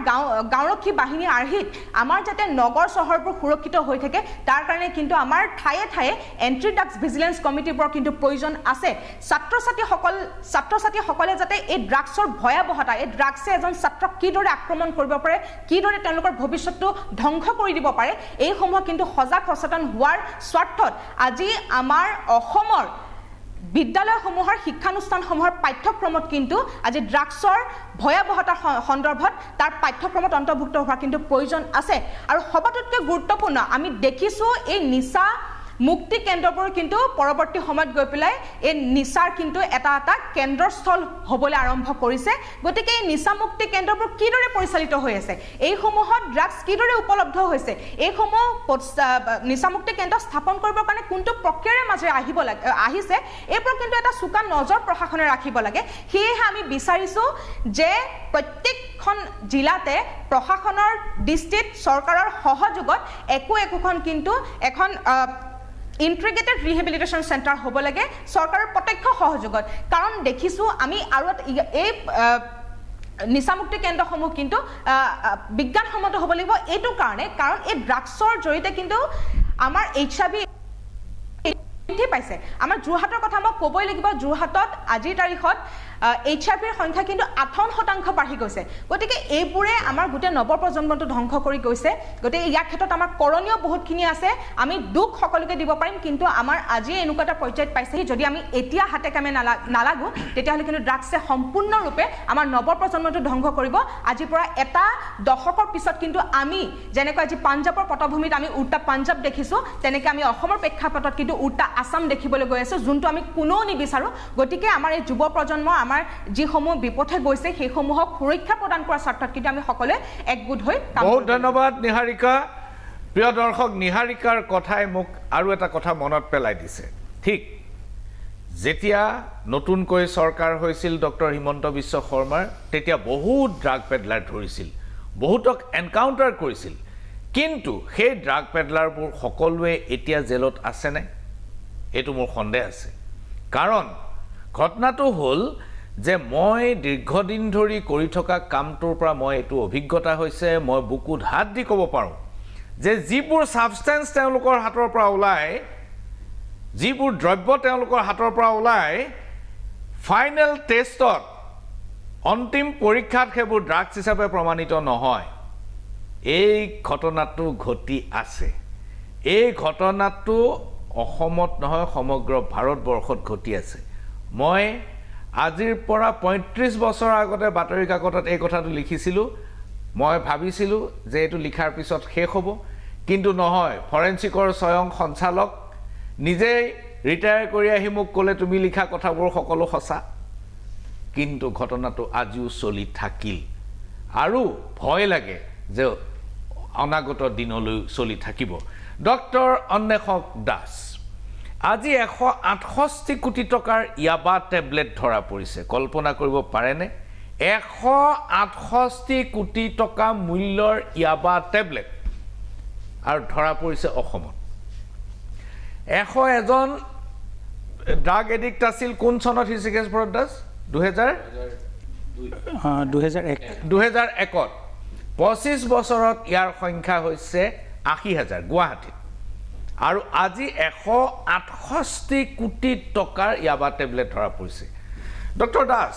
গাঁওৰক্ষী বাহিনীৰ আৰ্হিত আমাৰ যাতে নগৰ চহৰবোৰ সুৰক্ষিত হৈ থাকে তাৰ কাৰণে কিন্তু আমাৰ ঠায়ে ঠায়ে এণ্টি ড্ৰাগছ ভিজিলেন্স কমিটিবোৰৰ কিন্তু প্ৰয়োজন আছে ছাত্ৰ-ছাত্ৰীসকলে যাতে এই ড্ৰাগছৰ ভয়াৱহতা এই ড্ৰাগছে এজন ছাত্ৰক কিদৰে আক্ৰমণ কৰিব পাৰে কিদৰে তেওঁলোকৰ ভৱিষ্যতটো ধ্বংস কৰি দিব পাৰে এইসমূহ কিন্তু সজাগ সচেতন হোৱাৰ স্বাৰ্থত আজি আমাৰ অসমৰ বিদ্যালয়সমূহৰ শিক্ষানুষ্ঠানসমূহৰ পাঠ্যক্ৰমত কিন্তু আজি ড্ৰাগছৰ ভয়াৱহতাৰ সন্দৰ্ভত তাৰ পাঠ্যক্ৰমত অন্তৰ্ভুক্ত হোৱা কিন্তু প্ৰয়োজন আছে আৰু সবাতোতকৈ গুৰুত্বপূৰ্ণ আমি দেখিছোঁ এই নিচা মুক্তি কেন্দ্ৰবোৰ কিন্তু পৰৱৰ্তী সময়ত গৈ পেলাই এই নিচাৰ কিন্তু এটা কেন্দ্ৰস্থল হ'বলৈ আৰম্ভ কৰিছে গতিকে এই নিচা মুক্তি কেন্দ্ৰবোৰ কিদৰে পৰিচালিত হৈ আছে এইসমূহত ড্ৰাগছ কিদৰে উপলব্ধ হৈছে এইসমূহ নিচামুক্তি কেন্দ্ৰ স্থাপন কৰিবৰ কাৰণে কোনটো প্ৰক্ৰিয়াৰে মাজেৰে আহিছে এইবোৰ কিন্তু এটা চোকা নজৰ প্ৰশাসনে ৰাখিব লাগে সেয়েহে আমি বিচাৰিছোঁ যে প্ৰত্যেকখন জিলাতে প্ৰশাসনৰ দৃষ্টিত চৰকাৰৰ সহযোগত একোখন কিন্তু এখন ইণ্টিগ্ৰেটেড ৰিহেবিলিটেশ্যন চেণ্টাৰ হ'ব লাগে চৰকাৰৰ প্ৰত্যক্ষ সহযোগত কাৰণ দেখিছোঁ আমি আৰু এই নিচামুক্তি কেন্দ্ৰসমূহ কিন্তু বিজ্ঞানসন্মত হ'ব লাগিব এইটো কাৰণে কাৰণ এই ড্ৰাগছৰ জৰিয়তে কিন্তু আমাৰ HIV বৃদ্ধি পাইছে আমাৰ যোৰহাটৰ কথা মই ক'বই লাগিব যোৰহাটত আজিৰ তাৰিখত HIVৰ সংখ্যা কিন্তু 58% বাঢ়ি গৈছে গতিকে এইবোৰে আমাৰ গোটেই নৱপ্ৰজন্মটো ধ্বংস কৰি গৈছে গতিকে ইয়াৰ ক্ষেত্ৰত আমাৰ কৰণীয় বহুতখিনি আছে আমি দুখ সকলোকে দিব পাৰিম কিন্তু আমাৰ আজি এনেকুৱা এটা পৰ্যায়ত পাইছেহি যদি আমি এতিয়া হাতে কামে নালাগো তেতিয়াহ'লে কিন্তু ড্ৰাগছে সম্পূৰ্ণৰূপে আমাৰ নৱপ্ৰজন্মটো ধ্বংস কৰিব আজিৰ পৰা এটা দশকৰ পিছত কিন্তু আমি যেনেকৈ আজি পাঞ্জাৱৰ পটভূমিত আমি উল্টা পাঞ্জাৱ দেখিছোঁ তেনেকৈ আমি অসমৰ প্ৰেক্ষাপটত কিন্তু উল্টা আসাম দেখিবলৈ গৈ আছোঁ যোনটো আমি কোনেও নিবিচাৰোঁ গতিকে আমাৰ এই যুৱ প্ৰজন্ম আমাৰ যিসমূহ বিপথে গৈছে সেইসমূহক সুৰক্ষা প্ৰদান কৰাৰ স্বাৰ্থত কিন্তু আমি সকলোৱে একগোট হৈ কাম কৰিব। বহুত ধন্যবাদ নিহাৰিকা প্ৰিয় দৰ্শক নিহাৰিকাৰ কথাই মোক আৰু এটা কথা মনত পেলাই দিছে ঠিক যেতিয়া নতুনকৈ চৰকাৰ হৈছিল ডক্টৰ হিমন্ত বিশ্ব শৰ্মাৰ তেতিয়া বহুত ড্ৰাগ পেডলাৰ ধৰিছিল বহুতক এনকাউণ্টাৰ কৰিছিল কিন্তু সেই ড্ৰাগ পেডলাৰবোৰ সকলোৱে এতিয়া জেলত আছেনে এইটো মোৰ সন্দেহ আছে কাৰণ ঘটনাটো হ'ল যে মই দীৰ্ঘদিন ধৰি কৰি থকা কামটোৰ পৰা মই এইটো অভিজ্ঞতা হৈছে মই বুকুত হাত দি ক'ব পাৰোঁ যে যিবোৰ ছাবষ্টেন্স তেওঁলোকৰ হাতৰ পৰা ওলায় যিবোৰ দ্ৰব্য তেওঁলোকৰ হাতৰ পৰা ওলায় ফাইনেল টেষ্টত অন্তিম পৰীক্ষাত সেইবোৰ ড্ৰাগছ হিচাপে প্ৰমাণিত নহয় এই ঘটনাটো ঘটি আছে এই ঘটনাটো অসমত নহয় সমগ্ৰ ভাৰতবৰ্ষত ঘটি আছে মই আজিৰ পৰা ৩৫ বছৰ আগতে বাতৰি কাকতত এই কথাটো লিখিছিলোঁ মই ভাবিছিলোঁ যে এইটো লিখাৰ পিছত শেষ হ'ব কিন্তু নহয় ফৰেনচিকৰ স্বয়ং সঞ্চালক নিজেই ৰিটায়াৰ কৰি আহি মোক ক'লে তুমি লিখা কথাবোৰ সকলো সঁচা কিন্তু ঘটনাটো আজিও চলি থাকিল আৰু ভয় লাগে যে অনাগত দিনলৈ চলি থাকিব ডক্টৰ অন্বেষক দাস আজি 168 কোটি টকাৰ ইয়াবা টেবলেট ধৰা পৰিছে কল্পনা কৰিব পাৰেনে 168 কোটি টকা মূল্যৰ ইয়াবা টেবলেট আৰু ধৰা পৰিছে অসমত 101জন ড্ৰাগ এডিক্ট আছিল কোন চনত হৃষিকেশ ভৰত দাস 2001ত 25 বছৰত ইয়াৰ সংখ্যা হৈছে 80,000 গুৱাহাটীত আৰু আজি 168 কোটি টকাৰ ইয়াবা টেবলেট ধৰা পৰিছে ডক্টৰ দাস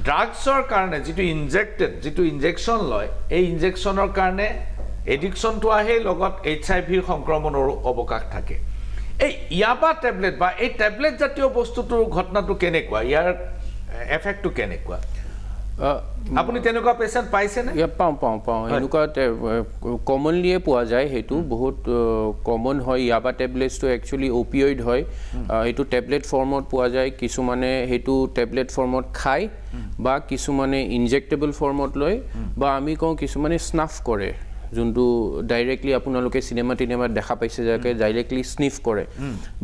ড্ৰাগছৰ কাৰণে যিটো ইনজেকশ্যন লয় এই ইনজেকশ্যনৰ কাৰণে এডিকশ্যনটো আহে লগত HIV সংক্ৰমণৰো অৱকাশ থাকে এই ইয়াবা টেবলেট বা এই টেবলেট জাতীয় বস্তুটোৰ ঘটনাটো কেনেকুৱা ইয়াৰ এফেক্টটো কেনেকুৱা আপুনি তেনেকুৱা পেচেণ্ট পাইছেনে পাওঁ এনেকুৱা কমনলিয়ে পোৱা যায় সেইটো বহুত কমন হয় ইয়াবা টেবলেটছটো একচুৱেলি অপিঅইড হয় এইটো টেবলেট ফৰ্মত পোৱা যায় কিছুমানে সেইটো টেবলেট ফৰ্মত খায় বা কিছুমানে ইনজেক্টেবল ফৰ্মত লয় বা আমি কওঁ কিছুমানে স্নাফ কৰে যোনটো ডাইৰেক্টলি আপোনালোকে চিনেমাত দেখা পাইছে যাকে ডাইৰেক্টলি স্নিফ কৰে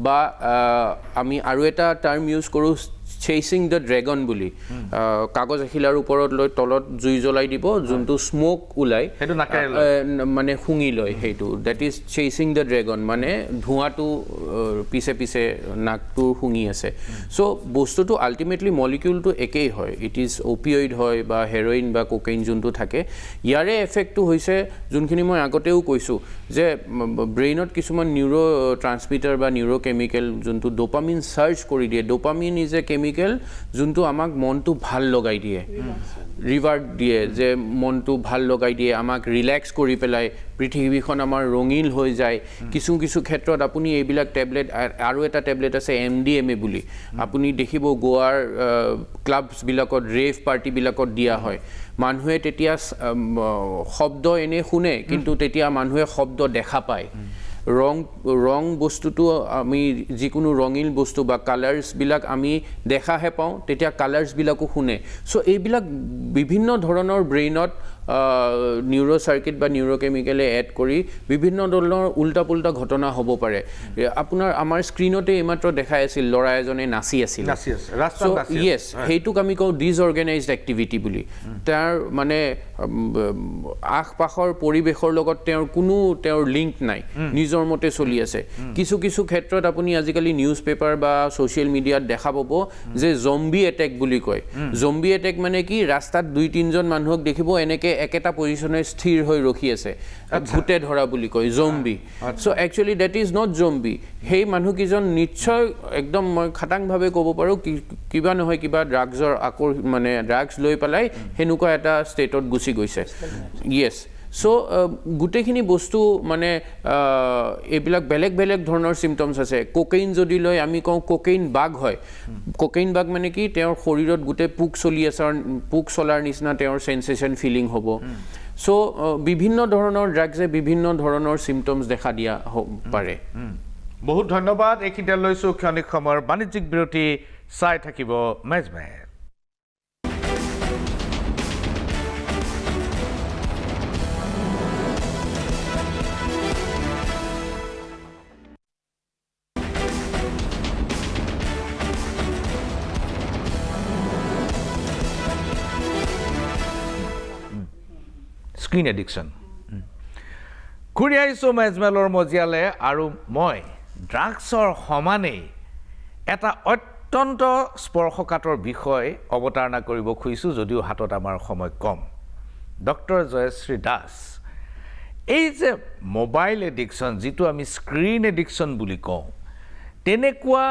বা আমি আৰু এটা টাৰ্ম ইউজ কৰোঁ চেচিং দ্য ড্ৰেগন বুলি কাগজ এখিলাৰ ওপৰত লৈ তলত জুই জ্বলাই দিব যোনটো স্মোক ওলাই মানে শুঙি লয় সেইটো ডেট ইজ চেচিং দ্য ড্ৰেগন মানে ধোঁৱাটো পিছে পিছে নাকটো শুঙি আছে চ' বস্তুটো আল্টিমেটলি মলিকিউলটো একেই হয় ইট ইজ অপিঅইড হয় বা হেৰইন বা কোকেইন যোনটো থাকে ইয়াৰে এফেক্টটো হৈছে যোনখিনি মই আগতেও কৈছোঁ যে ব্ৰেইনত কিছুমান নিউৰ' ট্ৰান্সমিটাৰ বা নিউৰ' কেমিকেল যোনটো ডোপামিন চাৰ্জ কৰি দিয়ে ডোপামিন ইজ এ কেমিকেল যোনটো আমাক মনটো ভাল লগাই দিয়ে ৰিৱাৰ্ড দিয়ে যে মনটো ভাল লগাই দিয়ে আমাক ৰিলেক্স কৰি পেলাই পৃথিৱীখন আমাৰ ৰঙিল হৈ যায় কিছু ক্ষেত্ৰত আপুনি এইবিলাক টেবলেট আৰু এটা টেবলেট আছে MDMA বুলি আপুনি দেখিব গোৱাৰ ক্লাবছবিলাকত ৰেভ পাৰ্টিবিলাকত দিয়া হয় মানুহে তেতিয়া শব্দ এনে শুনে কিন্তু তেতিয়া মানুহে শব্দ দেখা পায় ৰং বস্তুটো আমি যিকোনো ৰঙিল বস্তু বা কালাৰ্ছবিলাক আমি দেখাহে পাওঁ তেতিয়া কালাৰ্ছবিলাকো শুনে চ' এইবিলাক বিভিন্ন ধৰণৰ ব্ৰেইনত নিউৰ' চাৰ্কিট বা নিউৰ' কেমিকেলে এড কৰি বিভিন্ন ধৰণৰ উল্টা পুল্টা ঘটনা হ'ব পাৰে আমাৰ স্ক্ৰীণতে এইমাত্ৰ দেখাই আছিল ল'ৰা এজনে নাচি আছিল য়েছ সেইটোক আমি কওঁ ডিছঅৰ্গেনাইজড এক্টিভিটি বুলি তাৰ মানে আশ পাশৰ পৰিৱেশৰ লগত তেওঁৰ লিংক নাই নিজৰ মতে চলি আছে কিছু ক্ষেত্ৰত আপুনি আজিকালি নিউজ পেপাৰ বা ছ'চিয়েল মিডিয়াত দেখা পাব যে জম্বি এটেক বুলি কয় জম্বি এটেক মানে কি ৰাস্তাত 2-3জন মানুহক দেখিব এনেকৈ একেটা পজিশ্যনে স্থিৰ হৈ ৰখি আছে ভূতে ধৰা বুলি কয় zombie so' actually that is not zombie সেই মানুহকেইজন নিশ্চয় একদম মই খাটাংভাৱে ক'ব পাৰোঁ কিবা নহয় কিবা ড্ৰাগছ লৈ পেলাই সেনেকুৱা এটা ষ্টেটত গুচি গৈছে য়েছ চ' গোটেইখিনি বস্তু মানে এইবিলাক বেলেগ ধৰণৰ চিমটমছ আছে কোকেইন যদি লৈ আমি কওঁ কোকেইন বাগ হয় কোকেইন বাগ মানে কি তেওঁৰ শৰীৰত গোটেই পোক চলাৰ নিচিনা তেওঁৰ চেনচেশ্যন ফিলিং হ'ব চ' বিভিন্ন ধৰণৰ ড্ৰাগছে বিভিন্ন ধৰণৰ চিমটমছ দেখা দিয়া পাৰে বহুত ধন্যবাদ এইখিনিতে লৈছোঁ ক্ষণিক সময়ৰ বাণিজ্যিক বিৰতি চাই থাকিব মেজমেহেৰ স্ক্ৰীণ এডিকশ্যন ঘূৰি আহিছোঁ মেজমেলৰ মজিয়ালে আৰু মই ড্ৰাগছৰ সমানেই এটা অত্যন্ত স্পৰ্শকাতৰ বিষয় অৱতাৰণা কৰিব খুজিছোঁ যদিও হাতত আমাৰ সময় কম ডক্টৰ জয়শ্ৰী দাস এই যে মোবাইল এডিকশ্যন যিটো আমি স্ক্ৰীণ এডিকশ্যন বুলি কওঁ তেনেকুৱা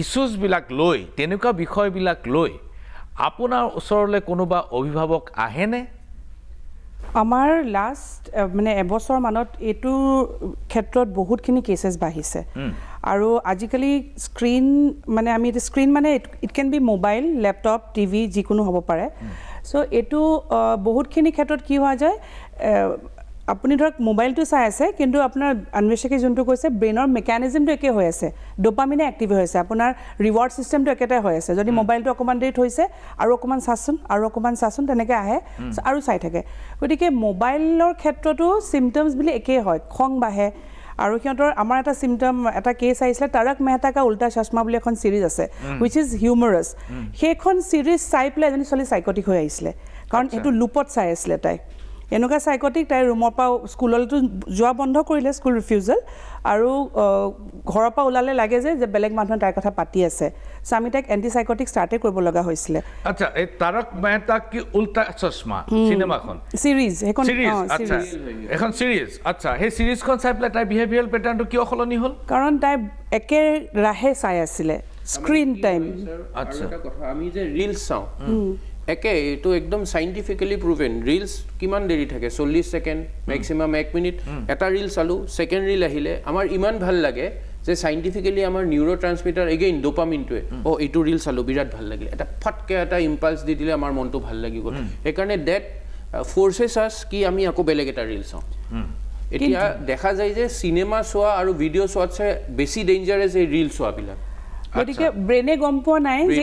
ইছ্যুজবিলাক লৈ তেনেকুৱা বিষয়বিলাক লৈ আপোনাৰ ওচৰলৈ কোনোবা অভিভাৱক আহেনে আমাৰ লাষ্ট মানে এবছৰ মানত এইটো ক্ষেত্ৰত বহুতখিনি কেছেছ বাঢ়িছে আৰু আজিকালি স্ক্ৰীণ মানে আমি স্ক্ৰীণ মানে it can be mobile laptop TV যিকোনো হ'ব পাৰে চ' এইটো বহুতখিনি ক্ষেত্ৰত কি হোৱা যায় আপুনি ধৰক মোবাইলটো চাই আছে কিন্তু আপোনাৰ অন্বেষকে যোনটো কৈছে ব্ৰেইনৰ মেকানিজমটো একে হৈ আছে ডোপামিনে এক্টিভ হৈ আছে আপোনাৰ ৰিৱাৰ্ড ছিষ্টেমটো একেটাই হৈ আছে যদি মোবাইলটো অকণমান দেৰি থৈছে আৰু অকণমান চাচোন তেনেকৈ আহে আৰু চাই থাকে গতিকে মোবাইলৰ ক্ষেত্ৰতো চিমটমছ বুলি একেই হয় খং বাঢ়ে আৰু সিহঁতৰ আমাৰ এটা চিমটম এটা কেছ আহিছিলে তাৰক মেহতা কা উল্টা চশমা বুলি এখন ছিৰিজ আছে হুইচ ইজ হিউমাৰাছ সেইখন ছিৰিজ চাই পেলাই এজনী ছোৱালী চাইকটিক হৈ আহিছিলে কাৰণ সেইটো লুপত চাই আছিলে তাই এনেকুৱা চাইকটিক তাই ৰুমৰ পৰা স্কুলতো যোৱা বন্ধ কৰিলে স্কুল ৰিফিউজেল আৰু ঘৰৰ পৰা ওলালে লাগে যে বেলেগ মানুহে তাইৰ কথা পাতি আছে চ' আমি তাইক এণ্টিচাইকটিক ষ্টাৰ্টে কৰিব লগা হৈছিলে আচ্ছা এই তাৰক মেহতা কি উল্টা চশমা চিনেমাখন ছিৰিজ সেইখন ছিৰিজ আচ্ছা এখন ছিৰিজ আচ্ছা সেই ছিৰিজখন চাই পেলাই তাই বিহেভিয়াৰেল পেটাৰ্ণটো কিয় সলনি হ'ল কাৰণ তাই একেৰাহে চাই আছিলে স্ক্ৰীন টাইম আচ্ছা এটা কথা আমি যে ৰিলছ চাওঁ একে এইটো একদম চাইণ্টিফিকেলি প্ৰুভেন ৰিলছ কিমান দেৰি থাকে 40 ছেকেণ্ড মেক্সিমাম 1 মিনিট এটা ৰিল চালোঁ ছেকেণ্ড ৰিল আহিলে আমাৰ ইমান ভাল লাগে যে চাইণ্টিফিকেলি আমাৰ নিউৰো ট্ৰান্সমিটাৰ এগেইন ডোপামিনটোৱে এইটো ৰিল চালোঁ বিৰাট ভাল লাগিলে এটা ফটকে এটা ইম্পালছ দি দিলে আমাৰ মনটো ভাল লাগি গ'ল সেইকাৰণে ডেট ফ'ৰ্চেছ আছ কি আমি আকৌ বেলেগ এটা ৰিল চাওঁ এতিয়া দেখা যায় যে চিনেমা চোৱা আৰু ভিডিঅ' চোৱাতছে বেছি ডেঞ্জাৰাছ এই ৰিল চোৱাবিলাক গতিকে ব্ৰেইনে গম পোৱা নাই যে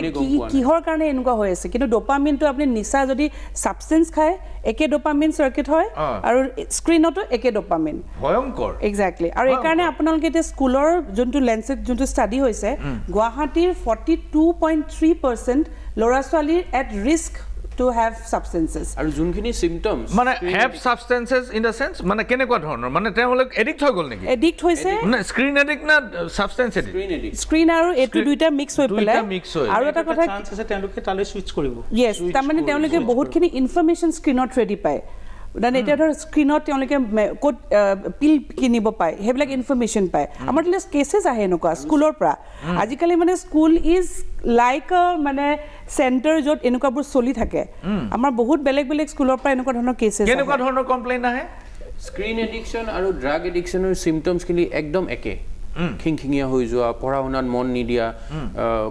কিহৰ কাৰণে এনেকুৱা হৈ আছে কিন্তু ডোপামিনটো আপুনি নিচা যদি ছাবষ্টেঞ্চ খায় একে ডোপামিন চাৰ্কিট হয় আৰু স্ক্ৰীণতো একে ডোপামিন ভয়ংকৰ এক্সেক্টলি আৰু এইকাৰণে আপোনালোকে এতিয়া স্কুলৰ যোনটো লেঞ্চেট যোনটো ষ্টাডি হৈছে গুৱাহাটীৰ 42.3% ল'ৰা ছোৱালীৰ at risk to have substances আৰু যোনখিনি symptoms মানে have substances in the sense মানে কেনেকুৱা ধৰণৰ মানে তেওঁলোক এডিক্ট হৈ গ'ল নেকি এডিক্ট হৈছে না স্ক্ৰীন এডিক্ট না সাবস্টেন্স এডিক্ট স্ক্ৰীন আৰু এইটো দুইটা মিক্স হৈ পেলাই আৰু এটা কথা চান্স আছে তেওঁলোকে তালৈ সুইচ কৰিব ইয়েছ তাৰমানে তেওঁলোকে বহুতখিনি ইনফৰমেশ্যন স্ক্ৰীণত ৰেডি পায় মানে এতিয়া ধৰ স্ক্ৰীণত তেওঁলোকে ক'ত পিল কিনিব পায় সেইবিলাক ইনফৰমেশ্যন পায় আমাৰ তাতে কেছেছ আহে এনেকুৱা স্কুলৰ পৰা আজিকালি মানে স্কুল ইজ লাইক মানে চেণ্টাৰ য'ত এনেকুৱাবোৰ চলি থাকে আমাৰ বহুত বেলেগ বেলেগ স্কুলৰ পৰা এনেকুৱা ধৰণৰ কেছেছ কেনেকুৱা ধৰণৰ কমপ্লেইন আহে স্ক্ৰীন এডিকশ্যন আৰু ড্ৰাগ এডিকশ্যনৰ চিমটমছখিনি একদম একে খিংখিঙীয়া হৈ যোৱা পঢ়া শুনাত মন নিদিয়া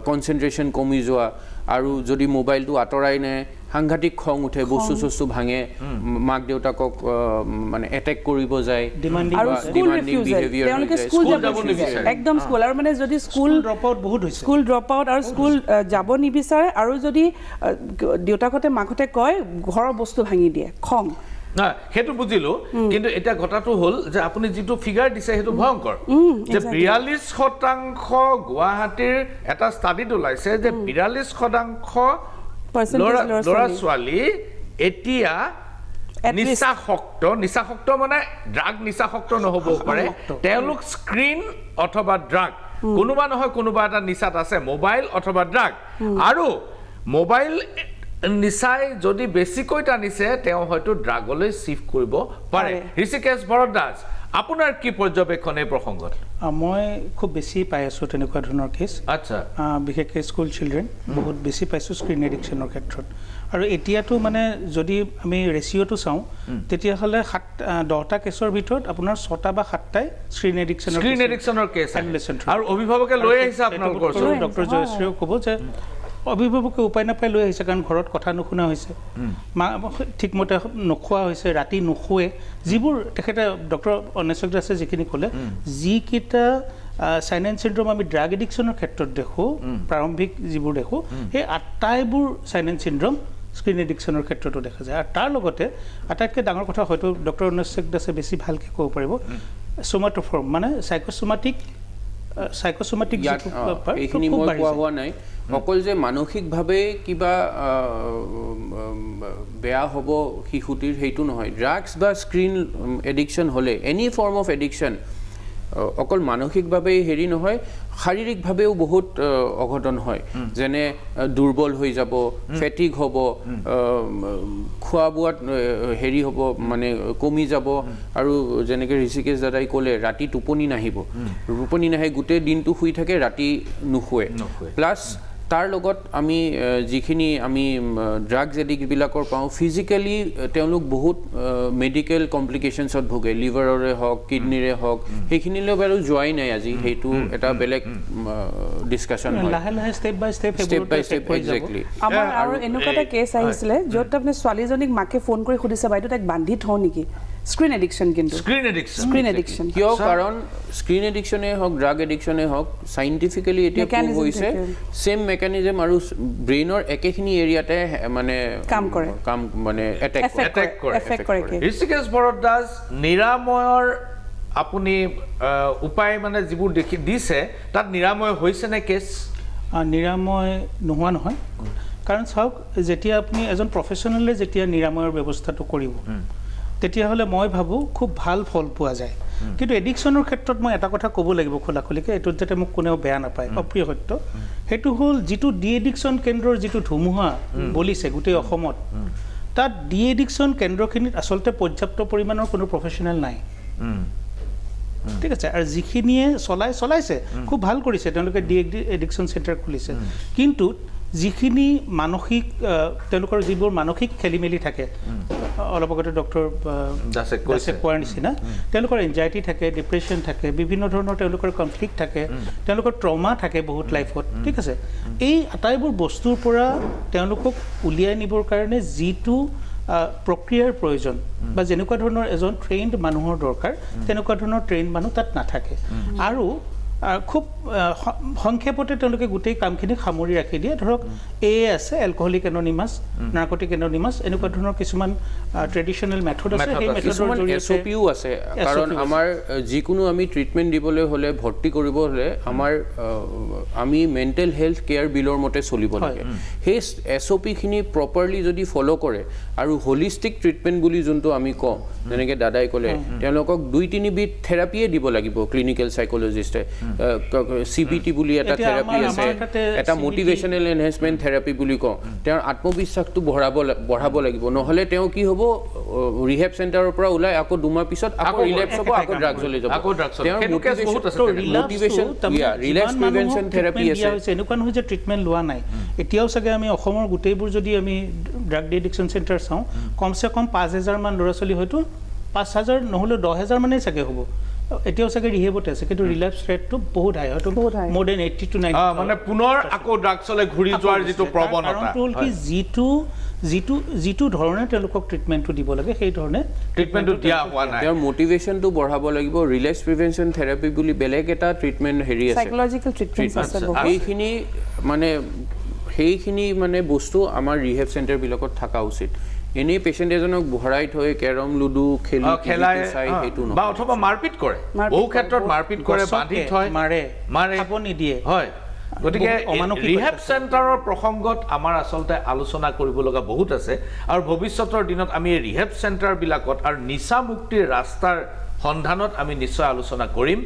কনচেনট্ৰেশ্যন কমি যোৱা আৰু যদি মোবাইলটো আঁতৰাই নাই সাংঘাতিক খং উঠে বস্তু চস্তু ভাঙে মাক দেউতাকক মানে এটেক কৰিব যায় আৰু স্কুল ৰিফিউজেল তেওঁলোকে স্কুল যাব নিবিচাৰে একদম স্কুল আৰু মানে যদি স্কুল ড্ৰপ আউট বহুত হৈছে স্কুল ড্ৰপ আউট আৰু স্কুল যাব নিবিচাৰে আৰু যদি দেউতাকহঁতে মাকহঁতে কয় ঘৰৰ বস্তু ভাঙি দিয়ে খং না সেইটো বুজিলো কিন্তু এটা ঘটাটো হ'ল যে আপুনি যিটো ফিগাৰ দিছে সেইটো ভয়ংকৰ যে 42% গুৱাহাটীৰ এটা ষ্টাডিত ওলাইছে যে 42% ল'ৰা ছোৱালী এতিয়া নিচাসক্ত মানে ড্ৰাগ নিচাসক্ত নহ'ব পাৰে তেওঁলোক স্ক্ৰীন অথবা ড্ৰাগ কোনোবা নহয় কোনোবা এটা নিচাত আছে মোবাইল অথবা ড্ৰাগ আৰু মোবাইল নিচাই যদি বেছিকৈ টানিছে তেওঁ হয়তো ড্ৰাগলৈ চিফ্ট কৰিব পাৰে ঋষিকেশ ভৰদ্বাজ আপোনাৰ কি পৰ্যবেক্ষণ এই প্ৰসংগত মই খুব বেছি পাই আছোঁ তেনেকুৱা ধৰণৰ কেছ আচ্ছা বিশেষকৈ স্কুল চিলড্ৰেন বহুত বেছি পাইছোঁ স্ক্ৰীণ এডিকশ্যনৰ ক্ষেত্ৰত আৰু এতিয়াতো মানে যদি আমি ৰেচিঅ'টো চাওঁ তেতিয়াহ'লে 10টা কেছৰ ভিতৰত আপোনাৰ 6টা বা 7টাই স্ক্ৰীণ এডিকশ্যনৰ কেছ আৰু অভিভাৱকে লৈ আহিছে আপোনালোকৰ ডক্টৰ জয়শ্ৰীও ক'ব যে অভিভাৱকে উপায় নাপাই লৈ আহিছে কাৰণ ঘৰত কথা নুশুনা হৈছে ঠিকমতে নোখোৱা হৈছে ৰাতি নুশুৱে যিবোৰ তেখেতে ডক্টৰ অন্বেষক দাসে যিখিনি ক'লে যিকেইটা চাইনেন চিণ্ড্ৰম আমি ড্ৰাগ এডিকশ্যনৰ ক্ষেত্ৰত দেখোঁ প্ৰাৰম্ভিক যিবোৰ দেখোঁ সেই 8টাইবোৰ চাইনেন চিণ্ড্ৰম স্ক্ৰীণ এডিকশ্যনৰ ক্ষেত্ৰতো দেখা যায় আৰু তাৰ লগতে আটাইতকৈ ডাঙৰ কথা হয়তো ডক্টৰ অন্বেষক দাসে বেছি ভালকৈ ক'ব পাৰিব সোমাটোফৰ্ম মানে চাইক'চোমাটিক এইখিনি মই কোৱা হোৱা নাই অকল যে মানসিকভাৱে কিবা বেয়া হ'ব শিশুটিৰ সেইটো নহয় ড্ৰাগছ বা স্ক্ৰীণ এডিকশ্যন হ'লে এনি ফৰ্ম অফ এডিকশ্যন অকল মানসিকভাৱেই হেৰি নহয় শাৰীৰিকভাৱেও বহুত অঘটন হয় যেনে দুৰ্বল হৈ যাব ফেটিক হ'ব খোৱা বোৱাত হেৰি হ'ব মানে কমি যাব আৰু যেনেকৈ ঋষিকেশ দাদাই ক'লে ৰাতি টোপনি নাহে গোটেই দিনটো শুই থাকে ৰাতি নুশুৱে প্লাছ তাৰ লগত আমি যিখিনি আমি ড্ৰাগছ এডিক্টবিলাকৰ পাওঁ ফিজিকেলি তেওঁলোক বহুত মেডিকেল কমপ্লিকেশ্যনছত ভোগে লিভাৰৰে হওক কিডনীৰে হওক সেইখিনিলৈ বাৰু যোৱাই নাই আজি সেইটো এটা বেলেগ ডিছকাশ্যন হয় লাহে লাহে ষ্টেপ বাই ষ্টেপ একজেক্টলি আমাৰ আৰু এনেকুৱা এটা কেছ আহিছিলে য'ত আপুনি ছোৱালীজনীক মাকে ফোন কৰি সুধিছে বাইদেউ তাইক বান্ধি থওঁ নেকি স্ক্ৰীণ এডিকশ্যন কিন্তু স্ক্ৰীণ এডিকশ্যন কিয় কাৰণ স্ক্ৰীণ এডিকশ্যনে হওক ড্ৰাগ এডিকশ্যনে হওক চাইণ্টিফিকেলি এতিয়া প্ৰুভ হৈছে ছেম মেকানিজম আৰু ব্ৰেইনৰ একেখিনি এৰিয়াতে মানে কাম মানে এটেক কৰে ঋষিকেশ ভৰদ্বাজ নিৰাময়ৰ আপুনি উপায় মানে যিবোৰ দিছে তাত নিৰাময় হৈছে নে কেছ নিৰাময় নোহোৱা নহয় কাৰণ চাওক যেতিয়া আপুনি এজন প্ৰফেশ্যনেলে যেতিয়া নিৰাময়ৰ ব্যৱস্থাটো কৰিব তেতিয়াহ'লে মই ভাবোঁ খুব ভাল ফল পোৱা যায় কিন্তু এডিকশ্যনৰ ক্ষেত্ৰত মই এটা কথা ক'ব লাগিব খোলাখুলিকৈ এইটোত যাতে মোক কোনেও বেয়া নাপায় অপ্ৰিয় সত্য সেইটো হ'ল যিটো ডি এডিকশ্যন কেন্দ্ৰৰ যিটো ধুমুহা বলিছে গোটেই অসমত তাত ডি এডিকশ্যন কেন্দ্ৰখিনিত আচলতে পৰ্যাপ্ত পৰিমাণৰ কোনো প্ৰফেশ্যনেল নাই ঠিক আছে আৰু যিখিনিয়ে চলাইছে খুব ভাল কৰিছে তেওঁলোকে ডি এডিকশ্যন চেণ্টাৰ খুলিছে কিন্তু যিখিনি মানসিক তেওঁলোকৰ যিবোৰ মানসিক খেলি মেলি থাকে অলপ আগতে ডক্টৰ দাসে কোৱাৰ নিচিনা তেওঁলোকৰ এনজাইটি থাকে ডিপ্ৰেশ্যন থাকে বিভিন্ন ধৰণৰ তেওঁলোকৰ কনফ্লিক্ট থাকে তেওঁলোকৰ ট্ৰমা থাকে বহুত লাইফত ঠিক আছে এই আটাইবোৰ বস্তুৰ পৰা তেওঁলোকক উলিয়াই নিবৰ কাৰণে যিটো প্ৰক্ৰিয়াৰ প্ৰয়োজন বা যেনেকুৱা ধৰণৰ এজন ট্ৰেইনড মানুহৰ দৰকাৰ তেনেকুৱা ধৰণৰ ট্ৰেইনড মানুহ তাত নাথাকে আৰু খুব সংক্ষেপতে তেওঁলোকে গোটেই কামখিনি সামৰি ৰাখি দিয়ে ধৰক আছে এলকহলিক এননিমাছ নাৰ্কটিক এননিমাছ এনেকুৱা ধৰণৰ কিছুমান ট্ৰেডিশ্যনেল মেথড আছে সেই মেথডৰ জৰিয়তে এছঅপিও আছে কাৰণ আমাৰ যিকোনো আমি ট্ৰিটমেণ্ট দিবলৈ হ'লে ভৰ্তি কৰিব হ'লে আমাৰ আমি মেণ্টেল হেল্থ কেয়াৰ বিলৰ মতে চলিব লাগে সেই এছঅপিখিনি প্ৰপাৰলি যদি ফ'ল' কৰে আৰু হলিষ্টিক ট্ৰিটমেণ্ট বুলি যোনটো আমি কওঁ যেনেকৈ দাদাই ক'লে তেওঁলোকক 2-3 বিধ থেৰাপিয়ে দিব লাগিব ক্লিনিকেল চাইক'লজিষ্টে CBT বুলি এটা থেৰাপি আছে এটা মটিভেশ্যনেল এনহেঞ্চমেণ্ট থেৰাপি বুলি কওঁ তেওঁৰ আত্মবিশ্বাসটো বঢ়াব লাগিব নহ'লে তেওঁ কি হ'ব ৰিহেব চেণ্টাৰৰ পৰা ওলাই আকৌ 2 মাহ পিছত আকৌ ৰিলেপ্স হ'ব আকৌ ড্ৰাগছলৈ যাব তেওঁৰ মটিভেশ্যন ৰিলেক্স প্ৰিভেনশ্যন থেৰাপি আছে এনেকুৱা নহয় যে ট্ৰিটমেণ্ট লোৱা নাই এতিয়াও চাগে আমি অসমৰ গোটেইবোৰ যদি আমি ড্ৰাগ এডিকশ্যন চেণ্টাৰ চাওঁ কমচে কম 5,000 মান ল'ৰা ছোৱালী হয়তো 5,000 নহ'লেও 10,000 মানেই চাগে হ'ব এতিয়াও চাগে ৰিহেবতে আছে কিন্তু ৰিলেপ্স ৰেটটো বহুত হাই হয়তো মোৰ দেন 80 to 90 মানে পুনৰ আকৌ ড্ৰাগছলৈ ঘূৰি যোৱাৰ যিটো প্ৰৱণতা কাৰণটো হ'ল কি যিটো ধৰণে তেওঁলোকক ট্ৰিটমেণ্টটো দিব লাগে সেই ধৰণে ট্ৰিটমেণ্টটো দিয়া হোৱা নাই তেওঁৰ মটিভেশ্যনটো বঢ়াব লাগিব ৰিলেক্স প্ৰিভেনশ্যন থেৰাপি বুলি বেলেগ এটা ট্ৰিটমেণ্ট হেৰি আছে সাইকোলজিকেল ট্ৰিটমেণ্ট আছে সেইখিনি মানে বস্তু আমাৰ ৰিহেব চেণ্টাৰবিলাকত থকা উচিত এনেই পেচেণ্ট এজনক ভৰাই থৈ কেৰম লুডু খেলাই সেইটো বা অথবা মাৰপিট কৰে বহু ক্ষেত্ৰত মাৰপিট কৰে বান্ধি থয় মাৰে খাব নিদিয়ে হয় গতিকে ৰিহেব চেণ্টাৰৰ প্ৰসংগত আমাৰ আচলতে আলোচনা কৰিব লগা বহুত আছে আৰু ভৱিষ্যতৰ দিনত আমি ৰিহেব চেণ্টাৰবিলাকত আৰু নিচা মুক্তিৰ ৰাস্তাৰ সন্ধানত আমি নিশ্চয় আলোচনা কৰিম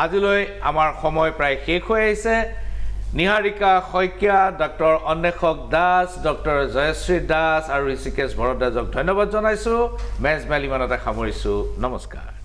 আজিলৈ আমাৰ সময় প্ৰায় শেষ হৈ আহিছে নিহাৰিকা শইকীয়া ডক্টৰ অন্বেষক দাস ডক্টৰ জয়শ্ৰী দাস আৰু ঋষিকেশ ভৰদ্বাজক ধন্যবাদ জনাইছোঁ মেজমেল ইমানতে সামৰিছোঁ নমস্কাৰ